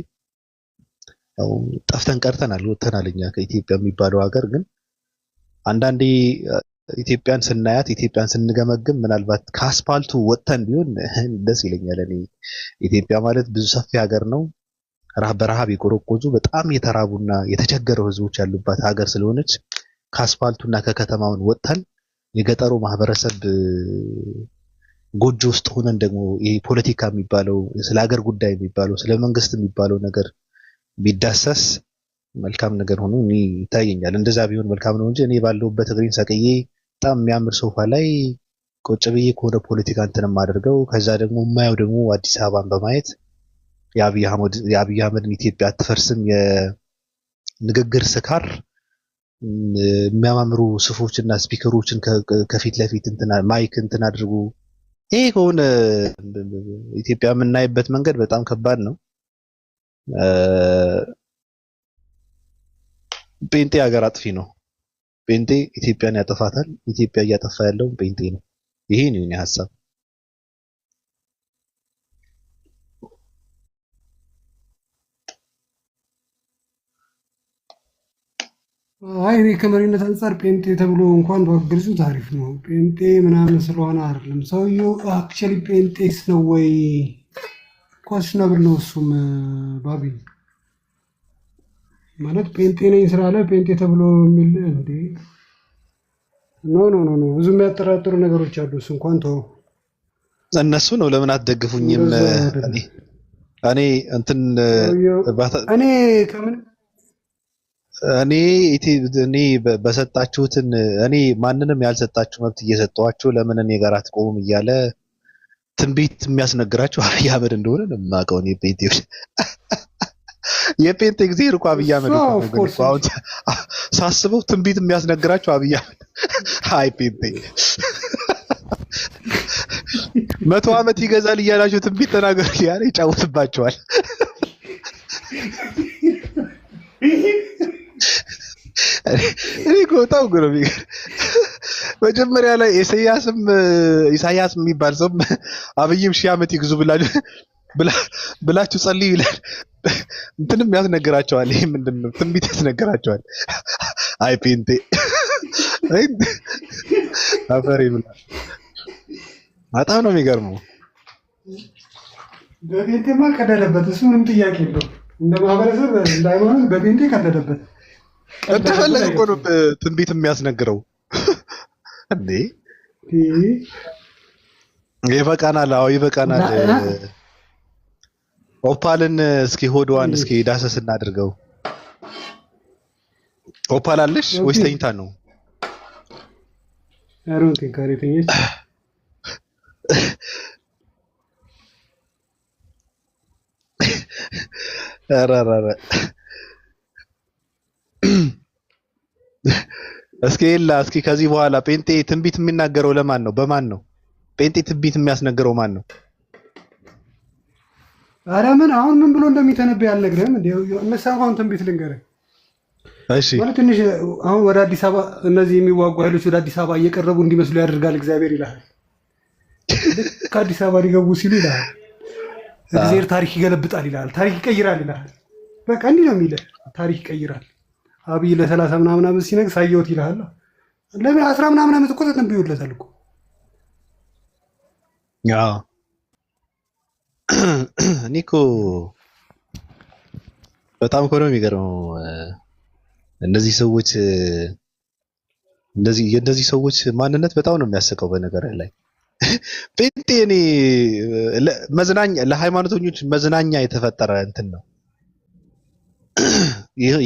ያው ጠፍተን ቀርተናል፣ ወጥተናል እኛ ከኢትዮጵያ የሚባለው ሀገር። ግን አንዳንዴ ኢትዮጵያን ስናያት ኢትዮጵያን ስንገመግም ምናልባት ከአስፓልቱ ወጥተን ቢሆን ደስ ይለኛል። እኔ ኢትዮጵያ ማለት ብዙ ሰፊ ሀገር ነው። በረሃብ የቆረቆዙ በጣም የተራቡና የተቸገረው ህዝቦች ያሉባት ሀገር ስለሆነች ከአስፓልቱና ከከተማውን ወጥተን የገጠሩ ማህበረሰብ ጎጆ ውስጥ ሆነን ደግሞ ይሄ ፖለቲካ የሚባለው ስለ ሀገር ጉዳይ የሚባለው ስለ መንግስት የሚባለው ነገር ቢዳሰስ መልካም ነገር ሆኖ እኔ ይታየኛል። እንደዛ ቢሆን መልካም ነው እንጂ እኔ ባለሁበት እግሬን ሰቅዬ በጣም የሚያምር ሶፋ ላይ ቁጭ ብዬ ከሆነ ፖለቲካ እንትንም አድርገው ከዛ ደግሞ የማየው ደግሞ አዲስ አበባን በማየት የአብይ አህመድን ኢትዮጵያ አትፈርስም የንግግር ስካር የሚያማምሩ ስፎችና ስፒከሮችን ከፊት ለፊት ማይክ እንትን አድርጉ። ይሄ ከሆነ ኢትዮጵያ የምናይበት መንገድ በጣም ከባድ ነው። ጴንጤ ሀገር አጥፊ ነው። ጴንጤ ኢትዮጵያን ያጠፋታል። ኢትዮጵያ እያጠፋ ያለው ጴንጤ ነው። ይሄ ነው የኔ ሀሳብ። አይ እኔ ከመሪነት አንጻር ጴንጤ ተብሎ እንኳን ባገልጹ ታሪፍ ነው። ጴንጤ ምናምን ስለሆነ አይደለም ሰውየው አክቹዋሊ ጴንጤስ ነው ወይ ኮስነብል ነው። እሱም ባቢ ማለት ጴንጤ ነኝ ስላለ ጴንጤ ተብሎ የሚል እንዴ? ኖ ብዙ የሚያጠራጥሩ ነገሮች አሉ። እሱ እንኳን ተው፣ እነሱ ነው ለምን አትደግፉኝም? እኔ እንትን እኔ ከምን እኔ በሰጣችሁትን እኔ ማንንም ያልሰጣችሁ መብት እየሰጠዋችሁ ለምን እኔ ጋር አትቆሙም እያለ ትንቢት የሚያስነግራችሁ አብይ አህመድ እንደሆነ ነው የማውቀው። እኔ ጴንጤዎች የጴንጤ ጊዜ እኮ አብይ አህመድ ነው። ግን አሁን ሳስበው ትንቢት የሚያስነግራችሁ አብይ አህመድ አይ ጴንጤ 100 ዓመት ይገዛል እያላችሁ ትንቢት ተናገሩ ያለ ይጫወትባቸዋል። እኔ በጣም ግሩም መጀመሪያ ላይ ኢሳያስ የሚባል ሰው አብይም 1000 ዓመት ይግዙ ብላችሁ ጸልዩ ይላል። እንትንም ያስነግራቸዋል። ይሄ ምንድነው? ትንቢት ያስነግራቸዋል። አይ ጴንጤ አፈሪ ብላ በጣም ነው የሚገርመው። በጴንጤማ ቀደደበት። እሱ ምንም ጥያቄ የለው። እንደ ማህበረሰብ እንደ ሃይማኖት በጴንጤ ቀደደበት። እንደፈለገ እኮ ነው ትንቢት የሚያስነግረው እንዴ። ይበቃናል። አዎ ይበቃናል። ኦፓልን እስኪ ሆድዋን እስኪ ዳሰስ እናድርገው። ኦፓል አለሽ ወይስ ተኝታ ነው? አሮን ካሪተኛች አራራራ እስኪ ከዚህ በኋላ ጴንጤ ትንቢት የሚናገረው ለማን ነው? በማን ነው? ጴንጤ ትንቢት የሚያስነግረው ማን ነው? ኧረ ምን አሁን ምን ብሎ እንደሚተነብይ አልነግርህም እንዴ? መሳፋውን ትንቢት ልንገርህ። እሺ ማለት ትንሽ አሁን ወደ አዲስ አበባ እነዚህ የሚዋጉ ኃይሎች ወደ አዲስ አበባ እየቀረቡ እንዲመስሉ ያደርጋል እግዚአብሔር ይላል። ከአዲስ አበባ ሊገቡ ሲሉ ይላል እግዚአብሔር ታሪክ ይገለብጣል ይላል። ታሪክ ይቀይራል ይላል። በቃ እንዲህ ነው የሚልህ። ታሪክ ይቀይራል። አብይ ለ30 ምናምን ዓመት ሲነግስ አየሁት ይልሃል። ለምን 10 ምናምን ዓመት እኮ ተተንብዮለታል እኮ። አዎ እኔ እኮ በጣም እኮ ነው የሚገርመው። እነዚህ ሰዎች ማንነት በጣም ነው የሚያስቀው። በነገር ላይ ጴንጤ እኔ መዝናኛ ለሃይማኖተኞች መዝናኛ የተፈጠረ እንትን ነው።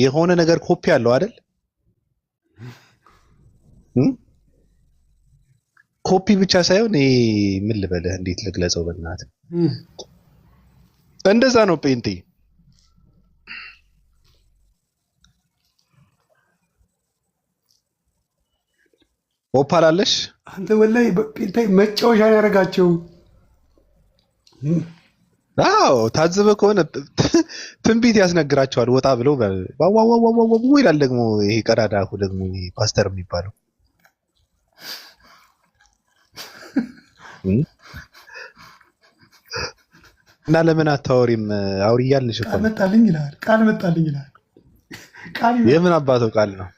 የሆነ ነገር ኮፒ አለው አይደል? ኮፒ ብቻ ሳይሆን ይሄ ምን ልበልህ፣ እንዴት ልግለጸው? በእናትህ እንደዛ ነው ጴንጤ። ኦፓል አለሽ አንተ ወላሂ ጴንጤ መጫወቻ ያደረጋቸው። አዎ ታዝበ ከሆነ ትንቢት ያስነግራቸዋል። ወጣ ብለው ዋዋዋዋዋው ይላል። ደግሞ ይሄ ቀዳዳ ደግሞ ይሄ ፓስተር የሚባለው እና ለምን አታወሪም? አውሪ እያልንሽ እኮ ቃል መጣልኝ ይላል። ቃል መጣልኝ ይላል። ቃል የምን አባቱ ቃል ነው?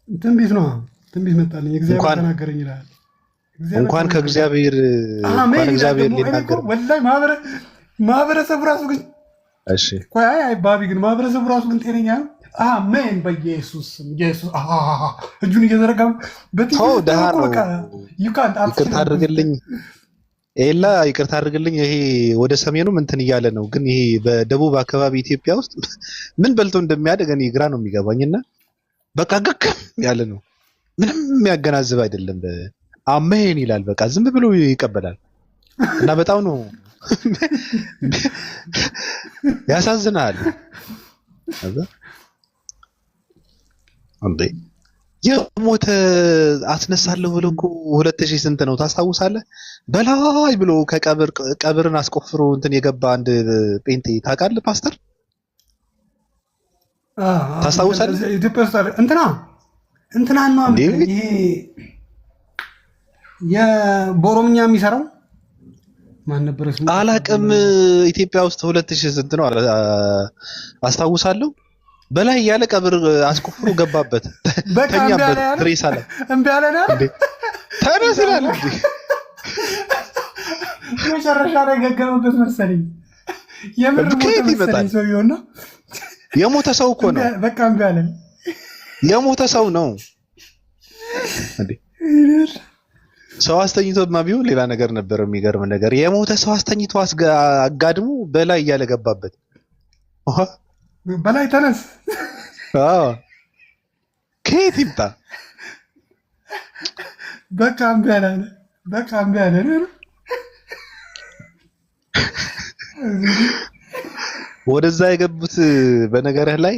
ትንቢት ነው። ትንቢት መጣልኝ እግዚአብሔር ተናገረኝ ይላል። እንኳን ከእግዚአብሔር ሊናገር ወላሂ ማህበረሰቡ ራሱ ግን እሺ ቆይ አይ ባቢ ግን ማህበረሰቡ ራሱ ግን ጤነኛ ነው። አሜን በኢየሱስ ኢየሱስ እጁን እየዘረጋ ይቅርታ አድርግልኝ ኤላ ይቅርታ አድርግልኝ። ይሄ ወደ ሰሜኑም እንትን እያለ ነው፣ ግን ይሄ በደቡብ አካባቢ ኢትዮጵያ ውስጥ ምን በልቶ እንደሚያደግ እኔ ግራ ነው የሚገባኝና በቃ ገከም ያለ ነው። ምንም የሚያገናዝብ አይደለም። አሜን ይላል፣ በቃ ዝም ብሎ ይቀበላል። እና በጣም ነው ያሳዝናል። እንዴ የሞተ አስነሳለሁ ብሎ እኮ 2000 ስንት ነው ታስታውሳለህ? በላይ ብሎ ቀብርን አስቆፍሮ እንትን የገባ አንድ ጴንጤ ታውቃለህ? ፓስተር ታስታውሳለህ? ኢትዮጵያ ውስጥ እንትና ነው ይሄ የቦሮምኛ የሚሰራው ማን ነበር ስሙ? አላውቅም። ኢትዮጵያ ውስጥ 2000 ስንት ነው አስታውሳለሁ። በላይ ያለ ቀብር አስቆፍሮ ገባበት፣ ተኛበት። ሬሳ ላይ እምቢ አለ እንዴ? ተነስላል እንዴ? መጨረሻ ላይ ገገመበት መሰለኝ። የምር ሞተ መሰለኝ ሰውዬው ነው። የሞተ ሰው እኮ ነው። በቃ እምቢ አለ። የሞተ ሰው ነው እንዴ? ሰው አስተኝቶማ ቢሆን ሌላ ነገር ነበር። የሚገርም ነገር የሞተ ሰው አስተኝቶ አጋድሞ በላይ እያለ ገባበት። በላይ ተነስ። አዎ ከየት ይምጣ? በቃ እምቢ አለ። በቃ እምቢ አለ። ወደዛ የገቡት በነገርህ ላይ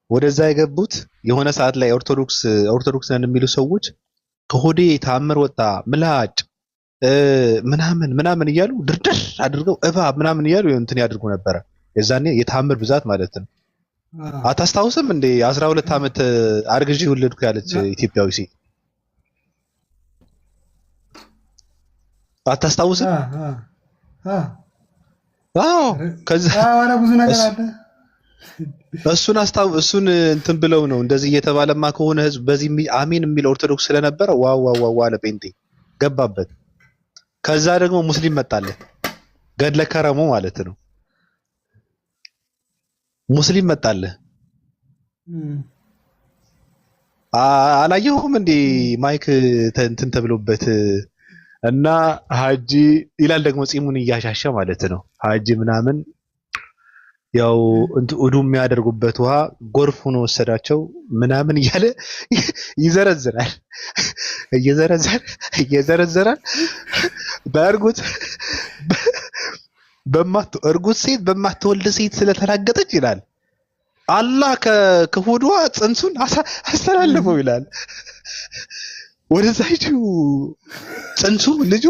ወደዛ የገቡት የሆነ ሰዓት ላይ ኦርቶዶክስ ነን የሚሉ ሰዎች ከሆዴ ታምር ወጣ ምላጭ ምናምን እያሉ ድርድር አድርገው እባብ ምናምን እያሉ እንትን ያድርጉ ነበረ። የዛኔ የታምር ብዛት ማለት ነው። አታስታውስም እንዴ? 12 ዓመት አርግዤ ወለድኩ ያለች ኢትዮጵያዊ ሴት አታስታውስም? ከዛ ብዙ ነገር አለ። እሱን እንትን ብለው ነው እንደዚህ እየተባለማ ከሆነ ህዝብ በዚህ አሜን የሚል ኦርቶዶክስ ስለነበረ ዋው አለ ጴንጤ ገባበት። ከዛ ደግሞ ሙስሊም መጣለት ገድለ ከረሙ ማለት ነው። ሙስሊም መጣለት አላየሁም እንዴ ማይክ እንትን ተብሎበት እና ሀጂ ይላል ደግሞ ጺሙን እያሻሸ ማለት ነው። ሀጂ ምናምን ያው ኡዱ የሚያደርጉበት ውሃ ጎርፍ ሆኖ ወሰዳቸው ምናምን እያለ ይዘረዝራል እየዘረዘራል እርጉዝ ሴት በማትወልድ ሴት ስለተራገጠች ይላል አላህ ከሆዷ ጽንሱን አስተላለፈው ይላል። ወደዛይቱ ጽንሱ ልጁ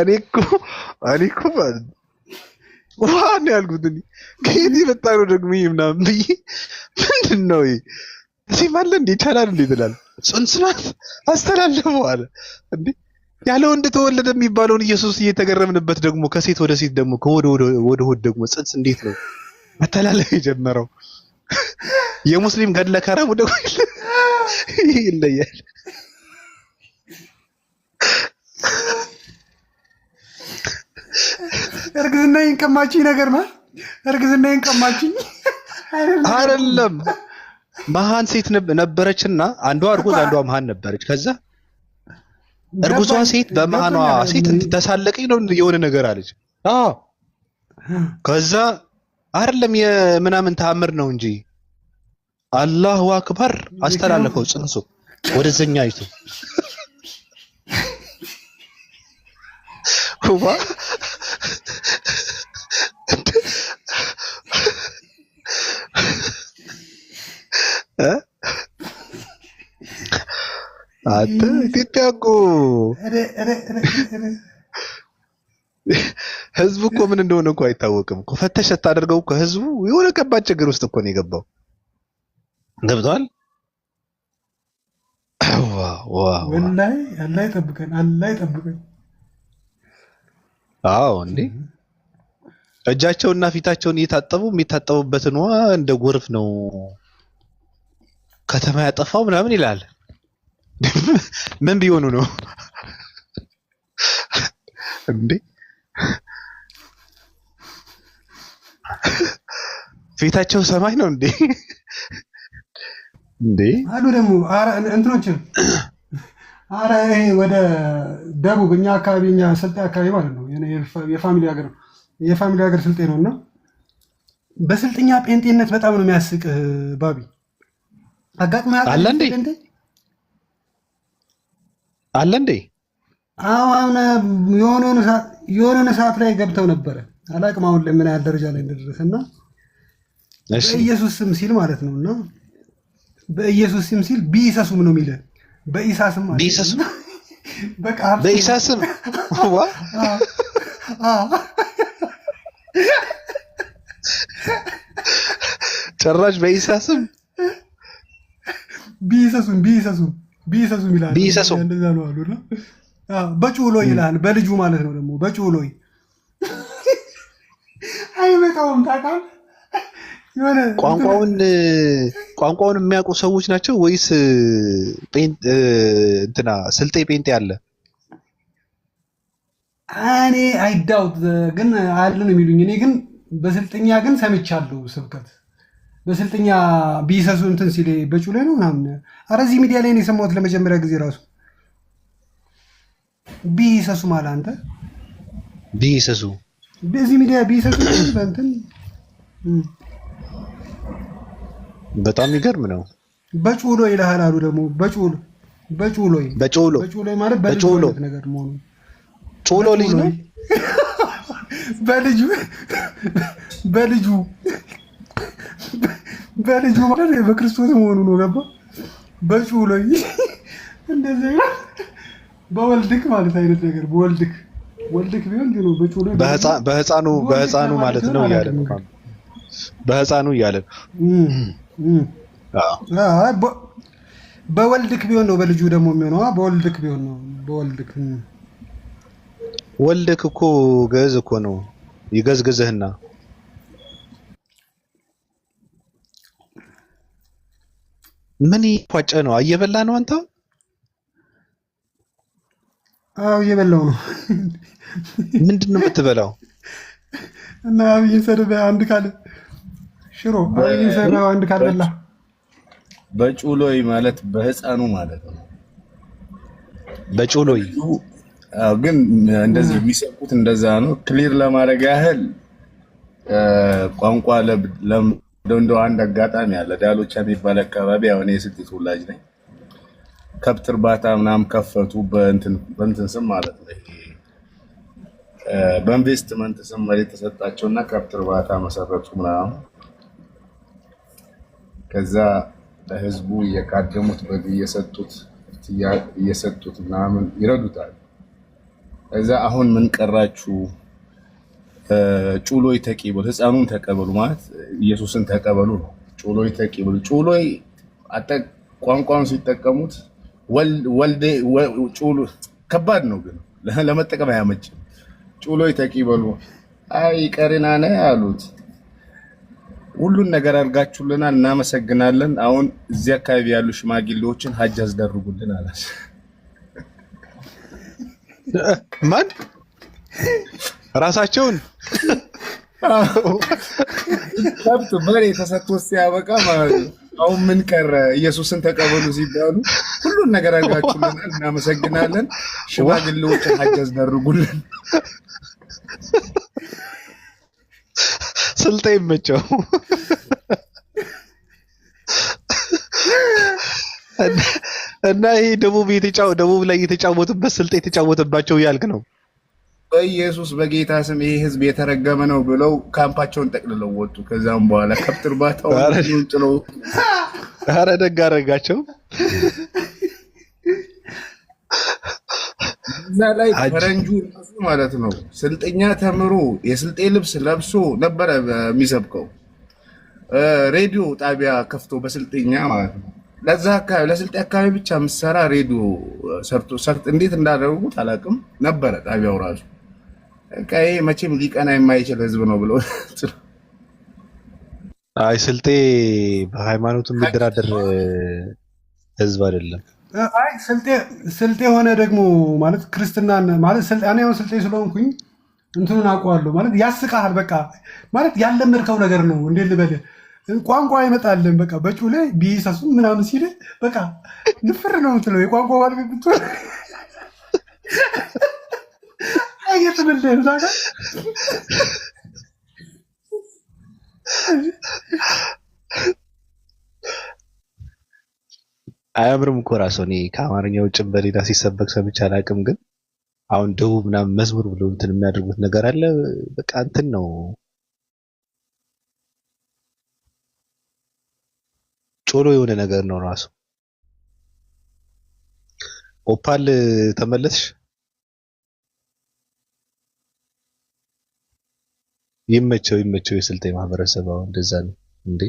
እኔ እኮ ዋን ያልኩት ከየት የመጣ ነው ደግሞ ምናምን ብዬ ምንድን ነው እዚህ ማለ እንዴ ይቻላል እንዴ ትላለህ? ጽንስ ናት አስተላለፈው አለ እንዴ ያለ ወንድ ተወለደ የሚባለውን ኢየሱስ እየተገረምንበት ደግሞ ከሴት ወደ ሴት ደግሞ ከወደ ወደ ሆድ ደግሞ ጽንስ እንዴት ነው መተላለፍ የጀመረው? የሙስሊም ገድለ ከረሙ ደግሞ ይለያል። እርግዝናዬን ቀማችኝ ነገር ነው። እርግዝናዬን ቀማችኝ አይደለም። መሀን ሴት ነበረችና አንዷ እርጉዝ አንዷ መሀን ነበረች። ከዛ እርጉዟ ሴት በመሀኗ ሴት እንድትተሳለቀኝ ነው የሆነ ነገር አለች። አዎ ከዛ አይደለም የምናምን ተአምር ነው እንጂ አላሁ አክበር አስተላለፈው ጽንሱ ወደዘኛ አይቶ ሁባ አተ ኢትዮጵያ እኮ ህዝቡ እኮ ምን እንደሆነ እኮ አይታወቅም እኮ። ፈተሽ ስታደርገው እኮ ህዝቡ የሆነ ከባድ ችግር ውስጥ እኮ ነው የገባው። ገብቷል? ወላሂ አላህ ይጠብቀን፣ አላህ ይጠብቀን። አዎ እንዴ እጃቸውና ፊታቸውን እየታጠቡ የሚታጠቡበትን ውሃ እንደ ጎርፍ ነው ከተማ ያጠፋው ምናምን ይላል። ምን ቢሆኑ ነው እንዴ? ፊታቸው ሰማይ ነው እንዴ? እንዴ አሉ ደግሞ እንትኖችን አረ ይሄ ወደ ደቡብ እኛ አካባቢ እኛ ስልጤ አካባቢ ማለት ነው የፋሚሊ ሀገር ነው። የፋሚሊ ሀገር ስልጤ ነውና በስልጥኛ ጴንጤነት በጣም ነው የሚያስቅ። ባቢ አጋጥሞ አለ እንዴ? አለ እንዴ? አሁን የሆነ ሰዓት ላይ ገብተው ነበረ። አላቅም አሁን ምን ያህል ደረጃ ላይ እንደደረሰና በኢየሱስ ስም ሲል ማለት ነውና በኢየሱስ ስም ሲል ቢሰሱም ነው የሚለ በኢሳ ስም ማለት ቢሰሱ በቃ በኢሳ ስም ዋ ጭራሽ በኢሳ ስም ቢሰሱም ይላል። ቢሰሱ እንደዛ ነው አሉና በጩሎ ይላል። በልጁ ማለት ነው ደግሞ በጩሎ አይመጣውም ታውቃለህ። ቋንቋውን የሚያውቁ ሰዎች ናቸው ወይስ እንትና ስልጤ ጴንጤ አለ? እኔ አይዳውት ግን አለ ነው የሚሉኝ። እኔ ግን በስልጥኛ ግን ሰምቻለሁ ስብከት በስልጥኛ ቢሰሱ እንትን ሲል በጩሎ ነው ምናምን። ኧረ እዚህ ሚዲያ ላይ ነው የሰማሁት ለመጀመሪያ ጊዜ ራሱ ቢሰሱ ማለት አንተ ቢሰሱ በዚህ ሚዲያ ቢሰሱ እንትን በጣም የሚገርም ነው። በጩሎ ይልሃል አሉ ደግሞ በጩሎ ማለት በጩሎ ነገር መሆኑ ጩሎ ልጅ ነው በልጁ ማለት በክርስቶስ መሆኑ ነው። ገባ በጩሎ እንደዚህ በወልድክ ማለት አይነት ነገር በወልድክ ወልድክ ቢሆን ግን በጩሎ በህፃኑ ማለት ነው እያለ ነው። በህፃኑ እያለ በወልድክ ቢሆን ነው በልጁ ደግሞ የሚሆነው። በወልድክ ቢሆን ነው በወልድክ ወልድክ እኮ ገዝ እኮ ነው ይገዝግዝህና ምን ይቋጨ ነው? እየበላ ነው አንተ? አዎ እየበላው ነው። ምንድነው የምትበላው? እና አብይን ሰደበ አንድ ካለ ሽሮ አብይን ሰደበ አንድ ካለ በላ በጩሎይ ማለት በህፃኑ ማለት ነው። በጩሎይ ግን እንደዚህ የሚሰቁት እንደዛ ነው። ክሊር ለማድረግ ያህል ቋንቋ እንደው አንድ አጋጣሚ አለ። ዳሎቻ የሚባል አካባቢ አሁን የስልጤ ተወላጅ ነኝ። ከብት እርባታ ምናምን ከፈቱ በእንትን ስም ማለት ነው። በኢንቨስትመንት ስም መሬት ተሰጣቸውና ከብት እርባታ መሰረቱ ምናምን። ከዛ ለህዝቡ እየቃደሙት በግ እየሰጡት ምናምን ይረዱታል። ከዛ አሁን ምን ቀራችሁ? ጩሎይ ተቀበሉ፣ ህፃኑን ተቀበሉ ማለት ኢየሱስን ተቀበሉ ነው። ጩሎይ ተቀበሉ። ጩሎይ ቋንቋውን ሲጠቀሙት ወልዴ ጩሎ ከባድ ነው፣ ግን ለመጠቀም አያመችም። ጩሎይ ተቀበሉ። አይ ቀሪና ነው ያሉት። ሁሉን ነገር አድርጋችሁልናል፣ እናመሰግናለን። አሁን እዚህ አካባቢ ያሉ ሽማግሌዎችን ሀጅ አስደርጉልን አላስ ማን ራሳቸውን ከብት በሬ ተሰጥቶ ሲያበቃ ማለት ነው። አሁን ምን ቀረ? ኢየሱስን ተቀበሉ ሲባሉ ሁሉን ነገር አድርጋችሁልናል፣ እናመሰግናለን። ሽማግሌዎችን ሀጅ አስደርጉልን። ስልጤ ይመቸው እና ይሄ ደቡብ ላይ የተጫወቱበት ስልጤ የተጫወተባቸው ያልክ ነው። በኢየሱስ በጌታ ስም ይሄ ህዝብ የተረገመ ነው ብለው ካምፓቸውን ጠቅልለው ወጡ። ከዛም በኋላ ከብት እርባታውን ጥለው ኧረ ደግ አደረጋቸው። እዛ ላይ ፈረንጁ ማለት ነው ስልጠኛ ተምሮ የስልጤ ልብስ ለብሶ ነበረ የሚሰብከው። ሬዲዮ ጣቢያ ከፍቶ በስልጠኛ ማለት ነው። ለዛ አካባቢ ለስልጤ አካባቢ ብቻ ምሰራ ሬዲዮ ሰርቶ እንዴት እንዳደረጉት አላውቅም ነበረ ጣቢያው ራሱ። ቀይ መቼም ሊቀና የማይችል ህዝብ ነው ብለው አይ ስልጤ በሃይማኖቱ የሚደራደር ህዝብ አይደለም። አይ ስልጤ ሆነ ደግሞ ማለት ክርስትናን ማለት እኔ አሁን ስልጤ ስለሆንኩኝ እንትኑን አውቀዋለሁ ማለት ያስቃል። በቃ ማለት ያለመድከው ነገር ነው። እንዴት ልበልህ ቋንቋ አይመጣልም። በቃ በጩሌ ቢሰሱ ምናምን ሲል በቃ ንፍር ነው የምትለው የቋንቋ ባለቤት ብትሆን አይገጥምልህም። ዛጋ አያምርም እኮ ራሱ። እኔ ከአማርኛ ውጭ በሌላ ሲሰበክ ሰምቼ አላውቅም። ግን አሁን ደቡብ ምናምን መዝሙር ብለው እንትን የሚያደርጉት ነገር አለ። በቃ እንትን ነው ጮሎ የሆነ ነገር ነው ራሱ። ኦፓል ተመለስሽ? ይመቸው የስልጤ ማህበረሰብ አሁን እንደዛ ነው እንዴ።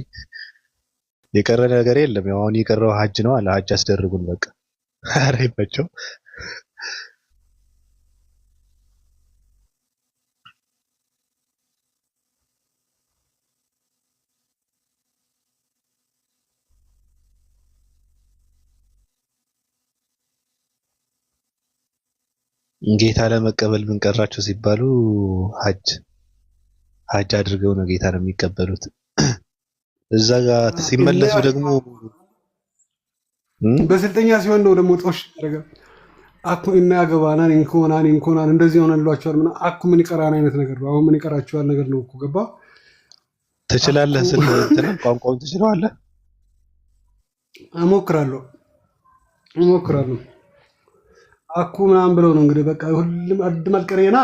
የቀረ ነገር የለም። ያው አሁን የቀረው ሀጅ ነው አለ። ሀጅ አስደርጉን በቃ። ኧረ ይመቸው። ጌታ ለመቀበል ምን ቀራቸው ሲባሉ ሀጅ አድርገው ነው ጌታ ነው የሚቀበሉት። እዛ ጋር ሲመለሱ ደግሞ በስልጠኛ ሲሆን ነው ደግሞ ጦሽ ያደረገ አኩ እና ያገባናን እንኮናን እንደዚህ ሆነላችኋል ምና አኩ ምን ይቀራን አይነት ነገር ነው። አሁን ምን ይቀራችኋል ነገር ነው እኮ ገባ። ትችላለህ ስል እንትን ቋንቋውን ትችላለህ? እሞክራለሁ አኩ ምናምን ብለው ነው እንግዲህ በቃ ሁሉም አድም አልቀረና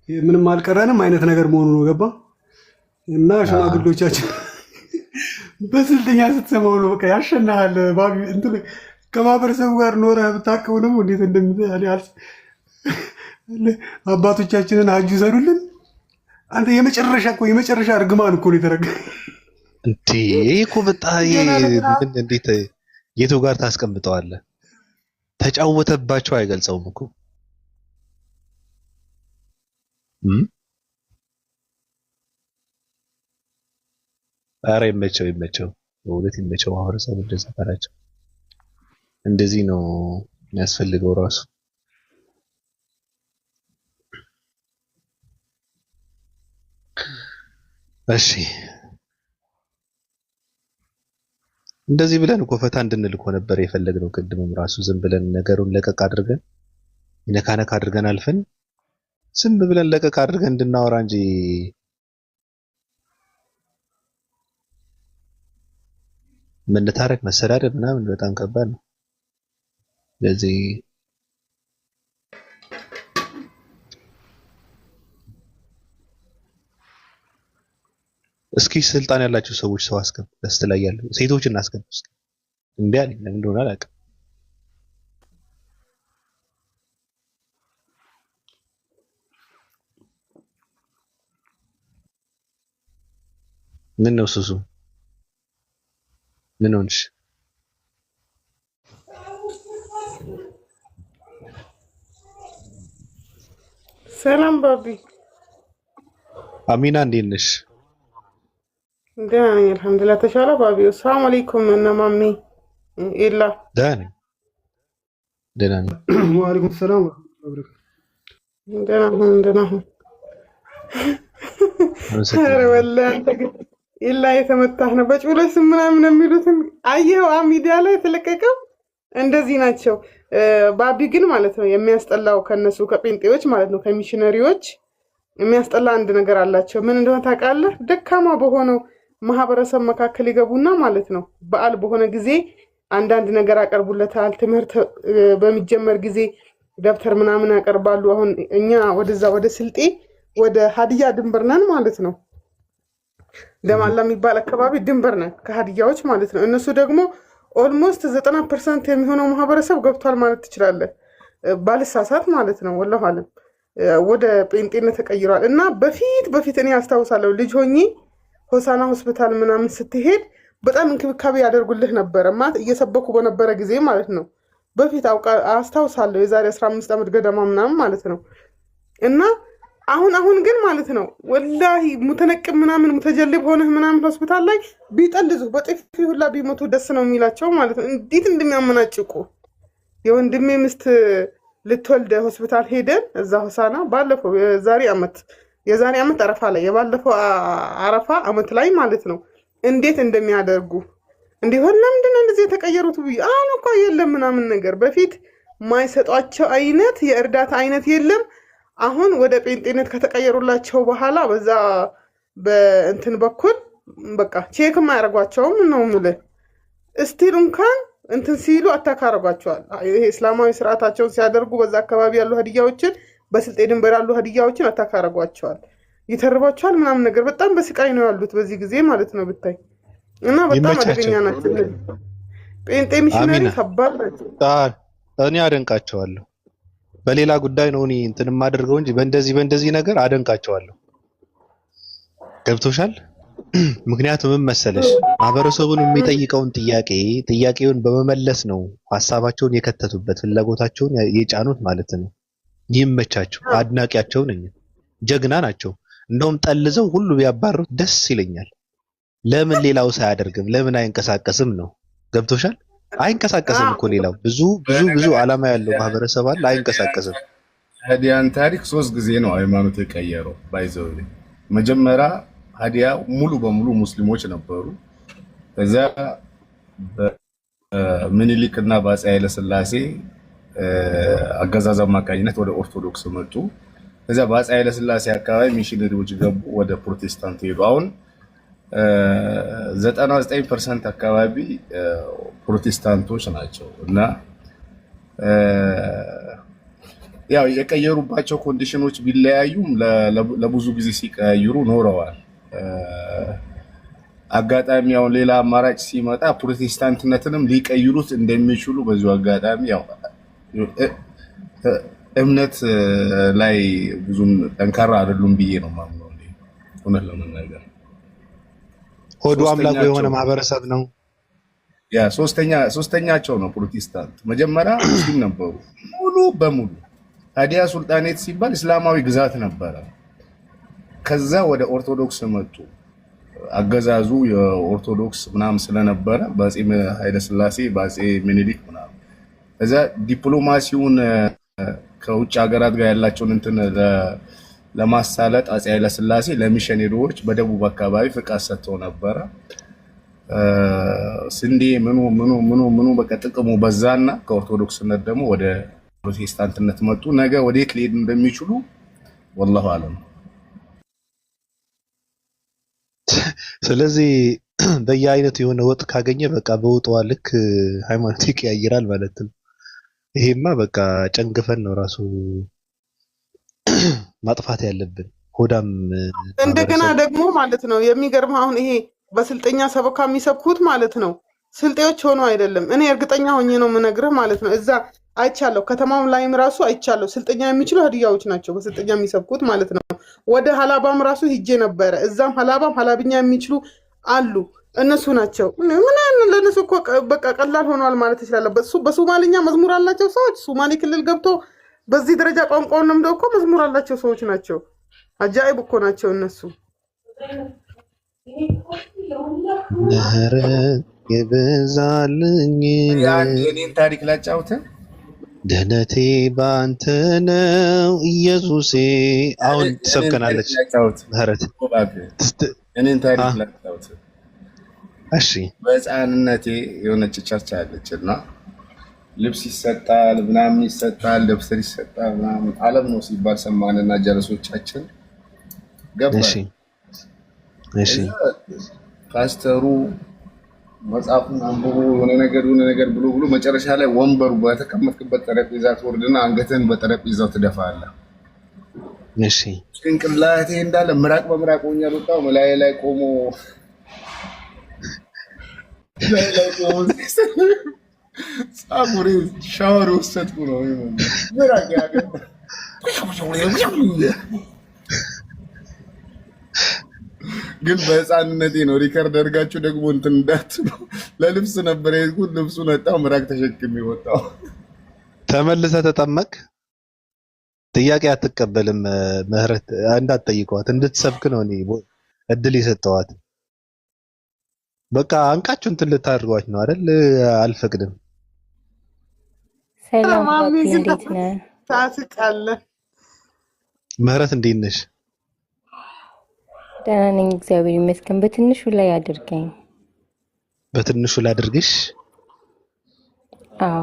ምንም አልቀረንም አይነት ነገር መሆኑ ነው ገባ። እና ሽማግሌዎቻችን በስልጠኛ ስትሰማው ነው በቃ ያሸናሃል። ባቢ እንትን ከማህበረሰቡ ጋር ኖረ ብታከው ደግሞ እንዴት እንደሚያልፍ አባቶቻችንን ሀጁ ሰዱልን። አንተ የመጨረሻ እርግማን እኮ ነው የተረገ እንዴ እኮ በጣም እንዴት የቱ ጋር ታስቀምጠዋለህ? ተጫወተባቸው አይገልጸውም እኮ ኧረ ይመቸው በእውነት ይመቸው። ማህበረሰቡ እንደዛ ባላቸው እንደዚህ ነው የሚያስፈልገው ራሱ። እሺ እንደዚህ ብለን እኮ ፈታ እንድንል እኮ ነበር የፈለግነው። ቅድምም ራሱ ዝም ብለን ነገሩን ለቀቅ አድርገን ነካ አድርገን አልፈን ዝም ብለን ለቀቅ አድርገን እንድናወራ እንጂ መነታረክ መሰዳደብ ምናምን በጣም ከባድ ነው። ስለዚህ እስኪ ስልጣን ያላቸው ሰዎች ሰው አስገቡ። ደስ ላይ ያሉ ሴቶችን አስገቡ። እስኪ እምቢ አለኝ ለምን እንደሆነ አላውቅም። ምን ነው ሱሱ? ምን ሆንሽ? ሰላም ባቢ። አሚና እንዴት ነሽ? ደህና ነኝ አልሐምዱሊላህ። ተሻለ ባቢ? ሰላም አለይኩም እና ማሚ ኢላ። ደህና ነኝ። ወአለይኩም ሰላም ደህና ሁን። ኧረ ወላሂ አንተ ግን ኢላ የተመታህ ነው። በጩለስ ምናምን የሚሉትን አየኸው? ሚዲያ ላይ የተለቀቀው እንደዚህ ናቸው። ባቢ ግን ማለት ነው የሚያስጠላው ከነሱ ከጴንጤዎች ማለት ነው ከሚሽነሪዎች የሚያስጠላ አንድ ነገር አላቸው። ምን እንደሆነ ታውቃለህ? ደካማ በሆነው ማህበረሰብ መካከል ይገቡና ማለት ነው በዓል በሆነ ጊዜ አንዳንድ ነገር ያቀርቡለታል። ትምህርት በሚጀመር ጊዜ ደብተር ምናምን ያቀርባሉ። አሁን እኛ ወደዛ ወደ ስልጤ ወደ ሀዲያ ድንበር ነን ማለት ነው። ደማላ የሚባል አካባቢ ድንበር ነን ከሀዲያዎች ማለት ነው። እነሱ ደግሞ ኦልሞስት 90% የሚሆነው ማህበረሰብ ገብቷል ማለት ትችላለህ፣ ባልሳሳት ማለት ነው። ወላሂ አለም ወደ ጴንጤነት ተቀይሯል። እና በፊት እኔ አስታውሳለሁ ልጅ ሆኜ ሆሳና ሆስፒታል ምናምን ስትሄድ በጣም እንክብካቤ ያደርጉልህ ነበረ ማለት እየሰበኩ በነበረ ጊዜ ማለት ነው። በፊት አስታውሳለሁ የዛሬ 15 ዓመት ገደማ ምናምን ማለት ነው። እና አሁን ግን ማለት ነው ወላሂ ሙተነቅም ምናምን ሙተጀልብ ሆነህ ምናምን ሆስፒታል ላይ ቢጠልዙ በጥፊ ሁላ ቢሞቱ ደስ ነው የሚላቸው ማለት ነው። እንዴት እንደሚያመናጭቁ የወንድሜ ምስት ልትወልድ ሆስፒታል ሄደን እዛ ሆሳና ባለፈው የዛሬ ዓመት አረፋ ላይ የባለፈው አረፋ ዓመት ላይ ማለት ነው እንዴት እንደሚያደርጉ እንዲሆን ለምንድን ነው እንደዚህ የተቀየሩት ብዬ አሁን እኮ የለም ምናምን ነገር በፊት ማይሰጧቸው አይነት የእርዳታ አይነት የለም። አሁን ወደ ጴንጤነት ከተቀየሩላቸው በኋላ በዛ በእንትን በኩል በቃ ቼክም አያደርጓቸውም ነው የምልህ። እስቲል እንኳን እንትን ሲሉ አታካረጓቸዋል። ይሄ እስላማዊ ስርዓታቸውን ሲያደርጉ በዛ አካባቢ ያሉ ሀዲያዎችን በስልጤ ድንበር ያሉ ሀዲያዎችን አታካረጓቸዋል፣ ይተርቧቸዋል ምናምን ነገር። በጣም በስቃይ ነው ያሉት በዚህ ጊዜ ማለት ነው ብታይ። እና በጣም አደገኛ ናቸው ጴንጤ ሚሽነሪ፣ ከባድ ናቸው። እኔ አደንቃቸዋለሁ። በሌላ ጉዳይ ነው እኔ እንትን የማደርገው እንጂ በእንደዚህ ነገር አደንቃቸዋለሁ። ገብቶሻል? ምክንያቱም ምን መሰለሽ ማህበረሰቡን የሚጠይቀውን ጥያቄውን በመመለስ ነው ሀሳባቸውን የከተቱበት ፍላጎታቸውን የጫኑት ማለት ነው። ይመቻቸው፣ አድናቂያቸው ነኝ። ጀግና ናቸው። እንደውም ጠልዘው ሁሉ ቢያባሩት ደስ ይለኛል። ለምን ሌላው ሳያደርግም ለምን አይንቀሳቀስም ነው። ገብቶሻል? አይንቀሳቀስም እኮ ሌላው ብዙ ዓላማ ያለው ማህበረሰብ አለ፣ አይንቀሳቀስም። ሀዲያን ታሪክ 3 ጊዜ ነው ሃይማኖት የቀየረው። ባይዘው መጀመሪያ ሀዲያ ሙሉ በሙሉ ሙስሊሞች ነበሩ። ከዛ በምኒልክ እና በአፄ ኃይለሥላሴ አገዛዝ አማካኝነት ወደ ኦርቶዶክስ መጡ። ከዛ በአፄ ኃይለሥላሴ አካባቢ ሚሽነሪዎች ገቡ፣ ወደ ፕሮቴስታንት ሄዱ። አሁን 99% አካባቢ ፕሮቴስታንቶች ናቸው እና ያው የቀየሩባቸው ኮንዲሽኖች ቢለያዩም ለብዙ ጊዜ ሲቀያይሩ ኖረዋል። አጋጣሚ ያው ሌላ አማራጭ ሲመጣ ፕሮቴስታንትነትንም ሊቀይሩት እንደሚችሉ በዚሁ አጋጣሚ ያው እምነት ላይ ብዙም ጠንካራ አይደሉም ብዬ ነው የማምነው። እውነት ለመናገር ሆዱ አምላኩ የሆነ ማህበረሰብ ነው። ያ ሶስተኛቸው ነው ፕሮቴስታንት። መጀመሪያ ሙስሊም ነበሩ ሙሉ በሙሉ። ታዲያ ሱልጣኔት ሲባል እስላማዊ ግዛት ነበረ። ከዛ ወደ ኦርቶዶክስ መጡ። አገዛዙ የኦርቶዶክስ ምናምን ስለነበረ በአፄ ኃይለሥላሴ በአፄ ምኒልክ ምናምን እዛ ዲፕሎማሲውን ከውጭ ሀገራት ጋር ያላቸውን እንትን ለማሳለጥ አፄ ኃይለሥላሴ ለሚሽነሪዎች በደቡብ አካባቢ ፍቃድ ሰጥተው ነበረ። ስንዴ ምኑ በቃ ጥቅሙ በዛና ከኦርቶዶክስነት ደግሞ ወደ ፕሮቴስታንትነት መጡ። ነገ ወዴት ሊሄዱ እንደሚችሉ ወላሁ አለም። ስለዚህ በየአይነቱ የሆነ ወጥ ካገኘ በቃ በወጧ ልክ ሃይማኖት ይቀያይራል ማለት ነው። ይሄማ በቃ ጨንግፈን ነው ራሱ ማጥፋት ያለብን ሆዳም። እንደገና ደግሞ ማለት ነው የሚገርም አሁን ይሄ በስልጠኛ ሰበካ የሚሰብኩት ማለት ነው ስልጤዎች ሆኖ አይደለም። እኔ እርግጠኛ ሆኜ ነው የምነግርህ ማለት ነው። እዛ አይቻለሁ፣ ከተማም ላይም ራሱ አይቻለሁ። ስልጠኛ የሚችሉ ሀዲያዎች ናቸው በስልጠኛ የሚሰብኩት ማለት ነው። ወደ ሀላባም ራሱ ሂጄ ነበረ። እዛም ሀላባም ሀላብኛ የሚችሉ አሉ፣ እነሱ ናቸው። ምን ለነሱ እኮ በቃ ቀላል ሆኗል ማለት ይችላል። በሶማሊኛ መዝሙር አላቸው ሰዎች። ሶማሌ ክልል ገብቶ በዚህ ደረጃ ቋንቋውን ለምደው እኮ መዝሙር አላቸው ሰዎች ናቸው። አጃኢብ እኮ ናቸው እነሱ። የበዛልኝ የኔን ታሪክ ላጫውተህ። ድህነቴ ባንተ ነው ኢየሱሴ። አሁን ትሰብከናለች ምህረት። የኔን ታሪክ ላጫውተህ። እሺ። በህፃንነቴ የሆነች ቸርች አለች እና ልብስ ይሰጣል ምናምን ይሰጣል፣ ደብተር ይሰጣል ምናምን። ዓለም ነው ሲባል ሰማንና ጀለሶቻችን ገባን። እሺ ፓስተሩ መጽሐፉን አንብቦ የሆነ ነገር ብሎ መጨረሻ ላይ ወንበሩ በተቀመጥክበት ጠረጴዛ ትወርድና አንገትህን በጠረጴዛው ትደፋለህ። እሺ ጭንቅላቴ እንዳለ ምራቅ በምራቅ ሆኛል። ወጣው መላይ ላይ ቆሞ ጸጉሬ ሻወር ወሰድኩ ነው ምራቅ ያገባ ግን በህፃንነቴ ነው። ሪከርድ አድርጋችሁ ደግሞ እንትን እንዳትሉ። ለልብስ ነበር የሄድኩት፣ ልብሱን ወጣው ምራቅ ተሸክሜ ወጣው። ተመልሰህ ተጠመቅ። ጥያቄ አትቀበልም ምህረት። እንዳትጠይቀዋት እንድትሰብክ ነው እኔ እድል የሰጠዋት። በቃ አንቃችሁ እንትን ልታደርጓት ነው አይደል? አልፈቅድም። ሰላም እንዴት ነህ? ታስቃለህ። ምህረት እንዴት ነሽ? ደህና ነኝ እግዚአብሔር ይመስገን። በትንሹ ላይ አድርገኝ። በትንሹ ላድርግሽ? አዎ።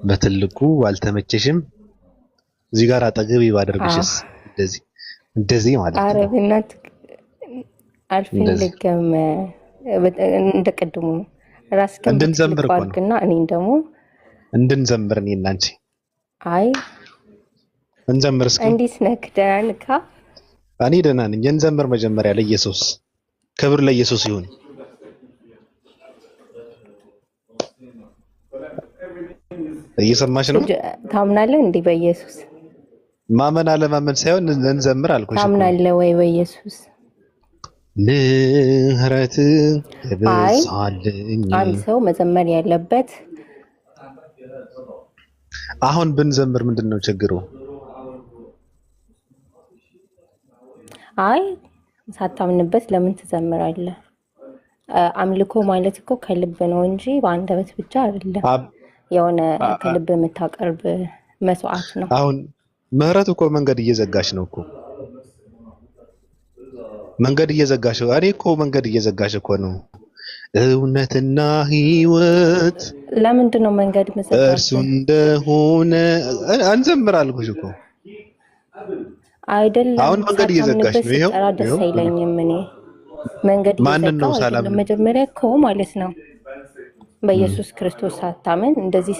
በትልቁ አልተመቸሽም? እዚህ ጋር አጠገቤ ባደርግሽስ? እንደዚህ ማለት ነው። አረብናት አልፈልግም። እንደቀድሙ ራስ እንድንዘምር እኮ ነው። እና እኔን ደግሞ እንድንዘምር እኔ እና አንቺ። አይ እንዘምር እስኪ። እንዴት ነህ? ደህና ነህ? እኔ ደህና ነኝ። እንዘምር መጀመሪያ ለኢየሱስ። ክብር ለኢየሱስ ይሁን። እየሰማሽ ነው? ታምናለህ እንዴ በኢየሱስ? ማመን አለማመን ሳይሆን እንዘምር አልኩሽ። ታምናለህ ወይ በኢየሱስ? ምህረት ይብዛልኝ። አንድ ሰው መዘመር ያለበት አሁን ብንዘምር ምንድነው ችግሩ? አይ ሳታምንበት ለምን ትዘምራለህ? አምልኮ ማለት እኮ ከልብ ነው እንጂ በአንደበት ብቻ አይደለም። የሆነ ከልብ የምታቀርብ መስዋዕት ነው። አሁን ምህረት እኮ መንገድ እየዘጋሽ ነው እኮ። መንገድ እየዘጋሽ ነው። እኔ እኮ መንገድ እየዘጋሽ እኮ ነው። እውነትና ህይወት ለምንድን ነው መንገድ መዘጋት? እርሱ እንደሆነ እንዘምር አልኩሽ እኮ። አይደለም አሁን መንገድ እየዘጋሽ ነው። ይሄው ደስ አይለኝም። እኔ መንገድ ማንን ነው ሰላም? መጀመሪያ እኮ ማለት ነው በኢየሱስ ክርስቶስ ሳታምን እንደዚህ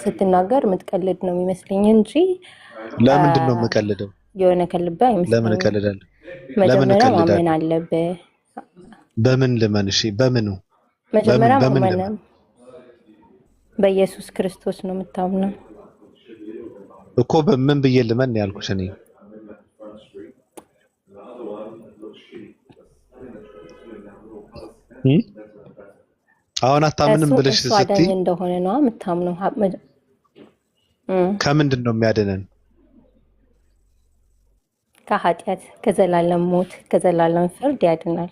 ስትናገር የምትቀልድ ነው የሚመስለኝ እንጂ ለምንድን ነው የምቀልደው? የሆነ ከልብ አይመስለኝም። ለምን እቀልዳለሁ? መጀመሪያ ማመን አለብህ። በምን ልመን? እሺ በምኑ? መጀመሪያ በምን ማመን ልመን በኢየሱስ ክርስቶስ ነው የምታምነው እኮ? በምን ብዬ ልመን ያልኩሽ እኔ? አሁን አታምንም ብለሽ እሱ ስትይ አዳኝ እንደሆነ ነው የምታምነው። ከምንድን ነው የሚያድነን? ከኃጢአት፣ ከዘላለም ሞት፣ ከዘላለም ፍርድ ያድናል።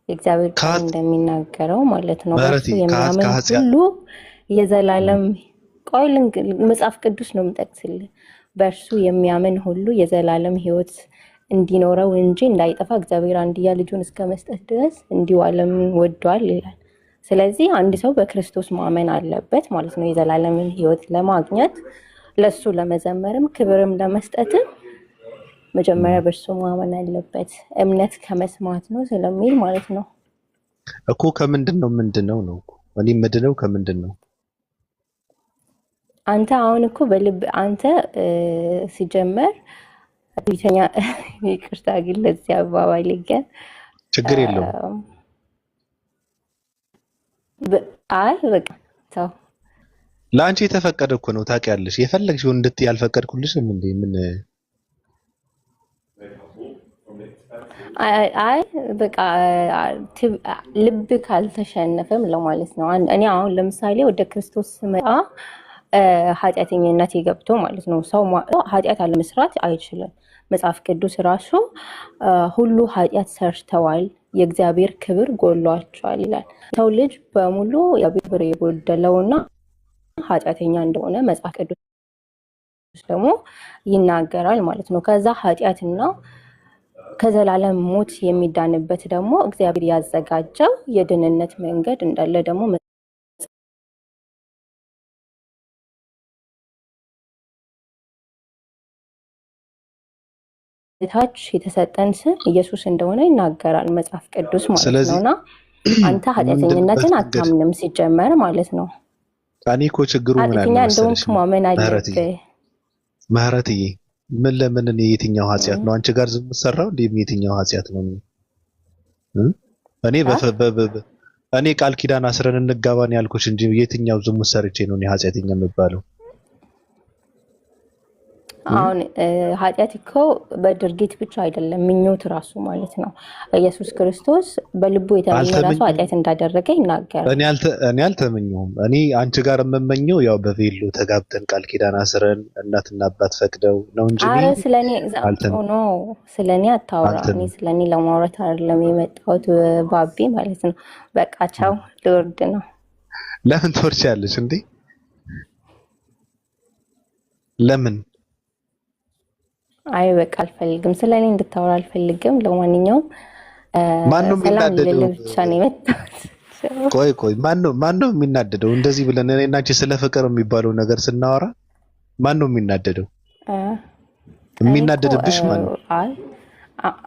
የእግዚአብሔር ቃል እንደሚናገረው ማለት ነው። በእርሱ የሚያምን ሁሉ የዘላለም መጽሐፍ ቅዱስ ነው የምጠቅስልህ። በእርሱ የሚያምን ሁሉ የዘላለም ሕይወት እንዲኖረው እንጂ እንዳይጠፋ እግዚአብሔር አንድያ ልጁን እስከ መስጠት ድረስ እንዲሁ ዓለምን ወዷል ይላል። ስለዚህ አንድ ሰው በክርስቶስ ማመን አለበት ማለት ነው። የዘላለምን ሕይወት ለማግኘት ለሱ ለመዘመርም ክብርም ለመስጠትም መጀመሪያ በእርሱ ማመን አለበት። እምነት ከመስማት ነው ስለሚል ማለት ነው እኮ። ከምንድነው ነው እኔ የምድነው ከምንድን ነው? አንተ አሁን እኮ በልብ አንተ ሲጀመር ቢተኛ ይቅርታ ግን ለዚህ አባባል ይገን ችግር የለውም። አይ በቃ ተው። ለአንቺ የተፈቀደ እኮ ነው ታውቂያለሽ። የፈለግሽውን እንድትይ ያልፈቀድኩልሽም እንዴ? ምን አይ በቃ ልብ ካልተሸነፈም ለማለት ነው። እኔ አሁን ለምሳሌ ወደ ክርስቶስ ስመጣ ኃጢአተኝነት ገብቶ ማለት ነው። ሰው ኃጢአት አለመስራት አይችልም። መጽሐፍ ቅዱስ ራሱ ሁሉ ኃጢአት ሰርተዋል፣ የእግዚአብሔር ክብር ጎሏቸዋል ይላል። ሰው ልጅ በሙሉ ክብር የጎደለውና ኃጢአተኛ እንደሆነ መጽሐፍ ቅዱስ ደግሞ ይናገራል ማለት ነው። ከዛ ኃጢአትና ከዘላለም ሞት የሚዳንበት ደግሞ እግዚአብሔር ያዘጋጀው የድህንነት መንገድ እንዳለ ደግሞ ታች የተሰጠን ስም ኢየሱስ እንደሆነ ይናገራል መጽሐፍ ቅዱስ ማለት ነውና አንተ ኃጢአተኝነትን አታምንም ሲጀመር ማለት ነው። እኔ እኮ ችግሩ ምን አለ መሰለሽ ምህረትዬ፣ ምን ለምን እኔ የትኛው ኃጢአት ነው አንቺ ጋር ዝም ሰራው? እንዴ የትኛው ኃጢአት ነው? እኔ ቃል ኪዳን አስረን እንጋባን ያልኩሽ እንጂ የትኛው ዝሙት ሰርቼ ነው እኔ ኃጢአተኛ የምባለው? አሁን ኃጢአት እኮ በድርጊት ብቻ አይደለም፣ ምኞት ራሱ ማለት ነው። ኢየሱስ ክርስቶስ በልቡ የተመኘ ራሱ ኃጢአት እንዳደረገ ይናገራል። እኔ አልተመኘሁም። እኔ አንቺ ጋር የምመኘው ያው በቬሎ ተጋብተን ቃል ኪዳን አስረን እናትና አባት ፈቅደው ነው እንጂ አረ ስለኔ ነው ስለኔ አታውራ። እኔ ስለኔ ለማውራት አይደለም የመጣሁት ባቢ ማለት ነው። በቃ ቻው፣ ልወርድ ነው። ለምን ትወርቻለሽ እንዴ? ለምን? አይ በቃ አልፈልግም፣ ስለኔ እንድታወራ አልፈልግም። ለማንኛውም ማነው የሚናደደው? ብቻ ነው የመጣሁት። ቆይ ማነው የሚናደደው? እንደዚህ ብለን እኔ እና አንቺ ስለ ፍቅር የሚባለው ነገር ስናወራ ማነው የሚናደደው? የሚናደድብሽ ማነው? አይ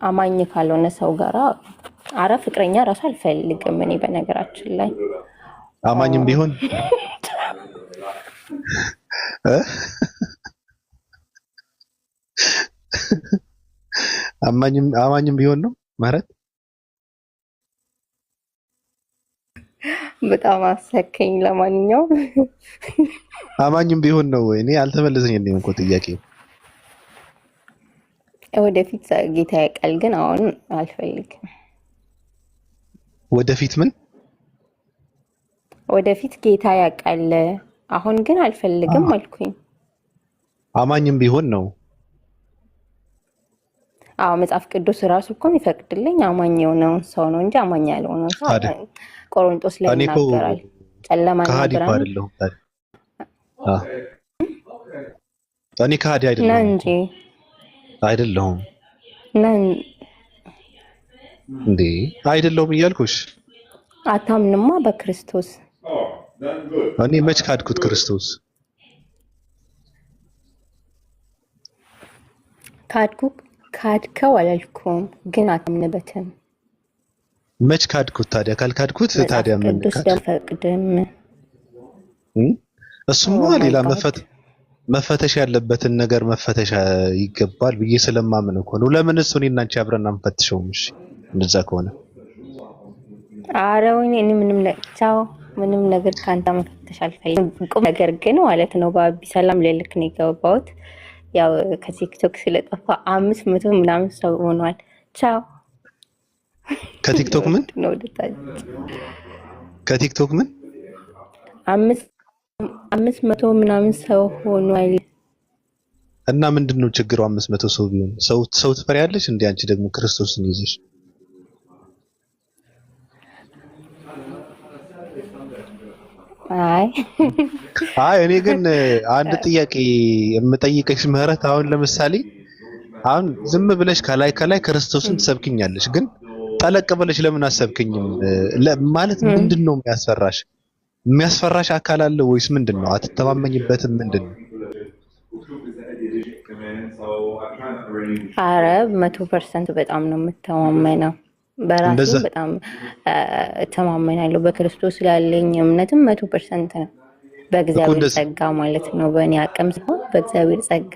አማኝ ካልሆነ ሰው ጋራ አረ ፍቅረኛ ራሱ አልፈልግም እኔ በነገራችን ላይ አማኝም ቢሆን አማኝም ቢሆን ነው ማለት በጣም አሰከኝ። ለማንኛውም አማኝም ቢሆን ነው ወይ? እኔ አልተመለሰኝም እኮ ጥያቄው። ወደፊት ጌታ ያውቃል፣ ግን አሁን አልፈልግም። ወደፊት ምን? ወደፊት ጌታ ያውቃል፣ አሁን ግን አልፈልግም አልኩኝ። አማኝም ቢሆን ነው። አዎ መጽሐፍ ቅዱስ ራሱ እኮ የሚፈቅድልኝ አማኝ የሆነውን ሰው ነው እንጂ አማኝ ያልሆነውን ሰው ቆሮንቶስ ላይ ይናገራል። ጨለማ ይናገራል። እኔ ከሃዲ አይደለሁም እንጂ አይደለሁም እንዴ አይደለሁም እያልኩሽ አታምንማ በክርስቶስ። እኔ መች ካድኩት ክርስቶስ? ካድከው አላልኩም፣ ግን አታምንበትም። መች ካድኩት ታዲያ? ካልካድኩት ታዲያ ምን ፈቅድም? እሱማ ሌላ መፈተሽ ያለበትን ነገር መፈተሽ ይገባል ብዬ ስለማምን እኮ ነው። ለምን እሱ እኔና አንቺ አብረን አንፈትሸውም? እሺ እንደዛ ከሆነ ኧረ ወይኔ እኔ ቻው ምንም ነገር ካንተ መፈተሽ አልፈልግም። ቁም ነገር ግን ማለት ነው ባቢ ሰላም ልልክ ነው የገባሁት። ያው ከቲክቶክ ስለጠፋ 500 ምናምን ሰው ሆኗል። ቻው። ከቲክቶክ ምን ነው ከቲክቶክ ምን 500 ምናምን ሰው ሆኗል። እና ምንድነው ችግሩ? 500 ሰው ቢሆን ሰው ትፈሪያለሽ እንዴ? አንቺ ደግሞ ክርስቶስን ይዘሽ አይ እኔ ግን አንድ ጥያቄ የምጠይቅሽ ምህረት፣ አሁን ለምሳሌ አሁን ዝም ብለሽ ከላይ ክርስቶስን ትሰብክኛለሽ፣ ግን ጠለቅ ብለሽ ለምን አሰብክኝም? ማለት ምንድነው የሚያስፈራሽ? የሚያስፈራሽ አካል አለ ወይስ ምንድነው? አትተማመኝበትም? ምንድነው? አረ 100% በጣም ነው የምተማመነው። በራሴ በጣም እተማመናለሁ። በክርስቶስ ያለኝ እምነትም 100% ነው። በእግዚአብሔር ጸጋ ማለት ነው። በእኔ አቅም ሳይሆን በእግዚአብሔር ጸጋ።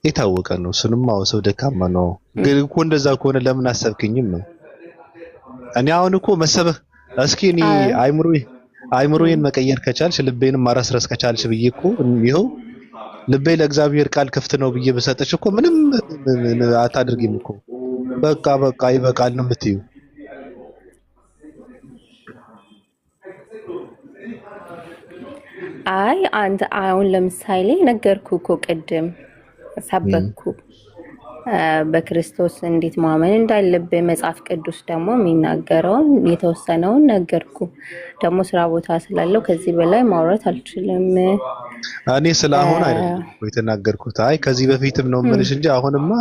የታወቀ ነው። እሱንም ሰው ደካማ ነው። ግን እኮ እንደዛ ከሆነ ለምን አሰብክኝም ነው። እኔ አሁን እኮ መሰበህ እስኪ እኔ አይምሮዬን መቀየር ከቻልሽ ልቤንም ማረስረስ ከቻልሽ ብዬ እኮ ይኸው ልቤ ለእግዚአብሔር ቃል ክፍት ነው ብዬ በሰጠሽ እኮ ምንም አታድርጊም እኮ። በቃ ይበቃል ነው የምትይው። አይ አንተ አሁን ለምሳሌ ነገርኩ እኮ ቅድም ሰበኩ በክርስቶስ እንዴት ማመን እንዳለብህ መጽሐፍ ቅዱስ ደግሞ የሚናገረውን የተወሰነውን ነገርኩ። ደግሞ ስራ ቦታ ስላለው ከዚህ በላይ ማውራት አልችልም። እኔ ስለአሁን አይደለም የተናገርኩት። አይ ከዚህ በፊትም ነው የምልሽ እንጂ አሁንማ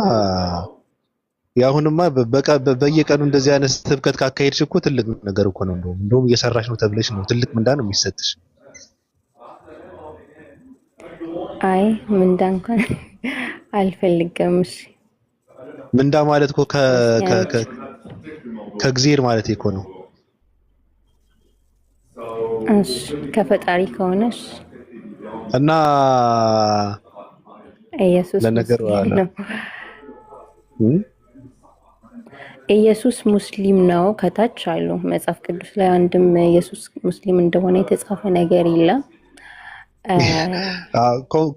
በየቀኑ እንደዚህ አይነት ስብከት ካካሄድሽ እኮ ትልቅ ነገር እኮ ነው። እንደውም እየሰራሽ ነው ተብለሽ ነው ትልቅ ምንዳ ነው የሚሰጥሽ። አይ ምንዳ እንኳን አልፈልግም። እሺ ምንዳ ማለት እኮ ከእግዚአብሔር ማለት እኮ ነው። እሺ ከፈጣሪ ከሆነሽ እና ኢየሱስ ለነገሩ ነው። ኢየሱስ ሙስሊም ነው ከታች አሉ መጽሐፍ ቅዱስ ላይ አንድም ኢየሱስ ሙስሊም እንደሆነ የተጻፈ ነገር የለም።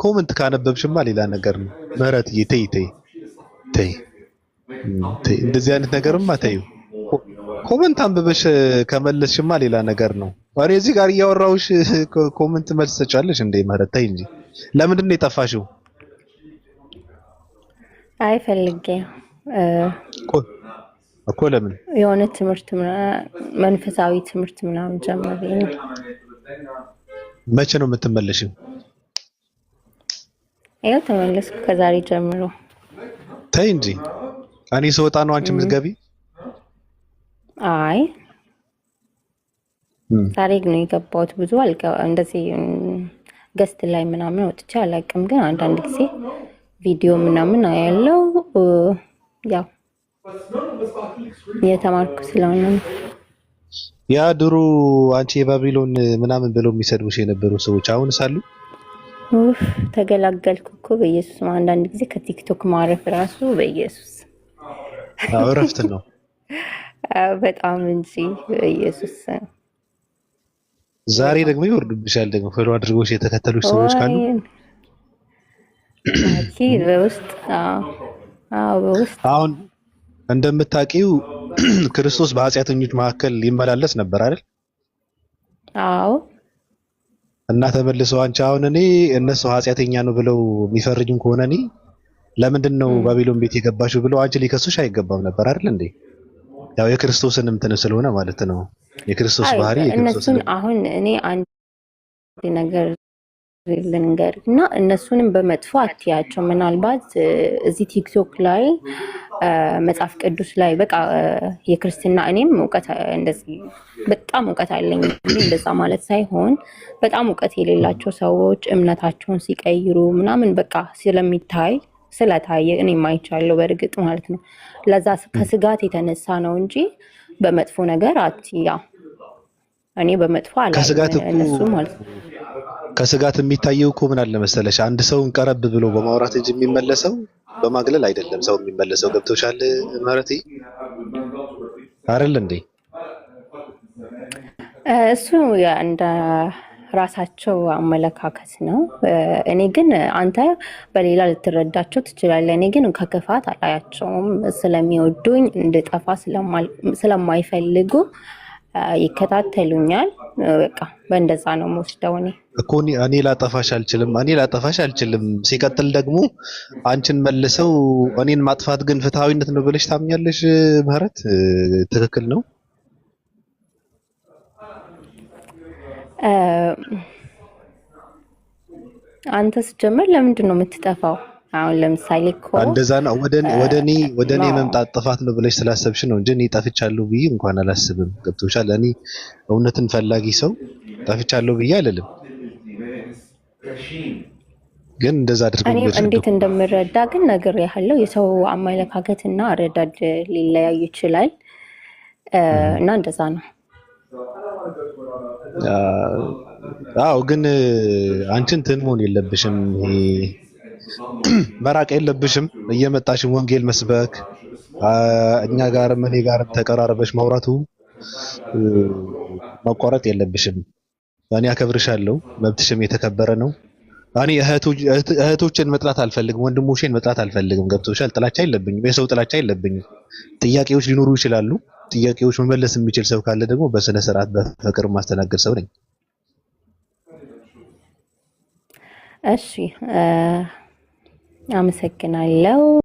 ኮመንት ካነበብሽማ ሌላ ነገር ነው። ምህረት ተይ እንደዚህ አይነት ነገርማ ተይው። ኮመንት አንብበሽ ከመለስሽማ ሌላ ነገር ነው። እኔ እዚህ ጋር እያወራሁሽ ኮመንት መልስ ሰጫለሽ እንዴ? ምህረት ተይ እንጂ። ለምንድን ነው የጠፋሽው? አይ ፈልጌ እኮ ለምን የሆነ ትምህርት መንፈሳዊ ትምህርት ምናምን ጀምሬ ነው። መቼ ነው የምትመለሽው? ይኸው ተመለስኩ ከዛሬ ጀምሮ። ተይ እንጂ እኔ ስወጣ ነው አንቺ የምትገቢ? አይ ዛሬ ነው የገባሁት። ብዙ እንደዚህ ገስት ላይ ምናምን ወጥቼ አላውቅም፣ ግን አንዳንድ ጊዜ ቪዲዮ ምናምን አያለው። ያው የተማርኩ ስለሆነ ያ ድሮ አንቺ የባቢሎን ምናምን ብለው የሚሰድቡሽ የነበሩ ሰዎች አሁን ሳሉ ተገላገልኩ እኮ በኢየሱስ። አንዳንድ ጊዜ ከቲክቶክ ማረፍ ራሱ በኢየሱስ እረፍት ነው በጣም እንጂ በኢየሱስ። ዛሬ ደግሞ ይወርዱብሻል። ደግሞ ፎሎ አድርጎሽ የተከተሉሽ ሰዎች ካሉ በውስጥ አሁን እንደምታውቂው ክርስቶስ በኃጢአተኞች መካከል ይመላለስ ነበር አይደል? አዎ። እና ተመልሰው አንቺ አሁን እኔ እነሱ ኃጢአተኛ ነው ብለው የሚፈርጁን ከሆነ እኔ ለምንድን ነው ባቢሎን ቤት የገባሽው ብለው አንቺ ሊከሱሽ አይገባም ነበር አይደል እንዴ? ያው የክርስቶስን እንትን ስለሆነ ማለት ነው። የክርስቶስ ባህሪ እነሱን አሁን እኔ አንድ ነገር ልንገር እና እነሱንም በመጥፎ አትያቸው። ምናልባት እዚህ ቲክቶክ ላይ መጽሐፍ ቅዱስ ላይ በቃ የክርስትና እኔም እውቀት እንደዚህ በጣም እውቀት አለኝ እንደዛ ማለት ሳይሆን በጣም እውቀት የሌላቸው ሰዎች እምነታቸውን ሲቀይሩ ምናምን በቃ ስለታየ እኔ ማይቻለው በእርግጥ ማለት ነው። ለዛ ከስጋት የተነሳ ነው እንጂ በመጥፎ ነገር አትያ። እኔ በመጥፎ አላየም እነሱ ማለት ነው። ከስጋት የሚታየው እኮ ምን አለ መሰለሽ፣ አንድ ሰውን ቀረብ ብሎ በማውራት እንጂ የሚመለሰው በማግለል አይደለም ሰው የሚመለሰው። ገብቶሻል ማለት አይደል እንዴ? እሱ እንደ ራሳቸው አመለካከት ነው። እኔ ግን አንተ በሌላ ልትረዳቸው ትችላለህ። እኔ ግን ከክፋት አላያቸውም። ስለሚወዱኝ እንድጠፋ ስለማይፈልጉ ይከታተሉኛል። በቃ በእንደዛ ነው የምወስደው። እኔ እኮ እኔ ላጠፋሽ አልችልም። ሲቀጥል ደግሞ አንቺን መልሰው እኔን ማጥፋት ግን ፍትሃዊነት ነው ብለሽ ታምኛለሽ? ምህረት ትክክል ነው? አንተ ስትጀምር ለምንድን ነው የምትጠፋው? አሁን ለምሳሌ እኮ እንደዛ ነው ወደ እኔ መምጣት ጥፋት ነው ብለሽ ስላሰብሽ ነው እንጂ እኔ ጠፍቻለሁ ብዬ እንኳን አላስብም። ገብቶሻል? እኔ እውነትን ፈላጊ ሰው ጠፍቻለሁ ብዬ አልልም። ግን እንደዛ አድርገው እኔ እንዴት እንደምረዳ ግን ነገር ያለው የሰው አመለካከትና አረዳድ ሊለያይ ይችላል እና እንደዛ ነው። አዎ ግን አንቺ እንትን መሆን የለብሽም፣ መራቅ የለብሽም። እየመጣሽ ወንጌል መስበክ እኛ ጋርም እኔ ጋርም ተቀራርበሽ ማውራቱ መቋረጥ የለብሽም። እኔ አከብርሻለሁ፣ መብትሽም የተከበረ ነው። እኔ እህቶችን መጥላት አልፈልግም፣ ወንድሞቼን መጥላት አልፈልግም። ገብቶሻል? ጥላቻ የለብኝም፣ የሰው ጥላቻ የለብኝም። ጥያቄዎች ሊኖሩ ይችላሉ። ጥያቄዎች መመለስ የሚችል ሰው ካለ ደግሞ በስነ ስርዓት በፍቅር ማስተናገድ ሰው ነኝ። እሺ አመሰግናለሁ።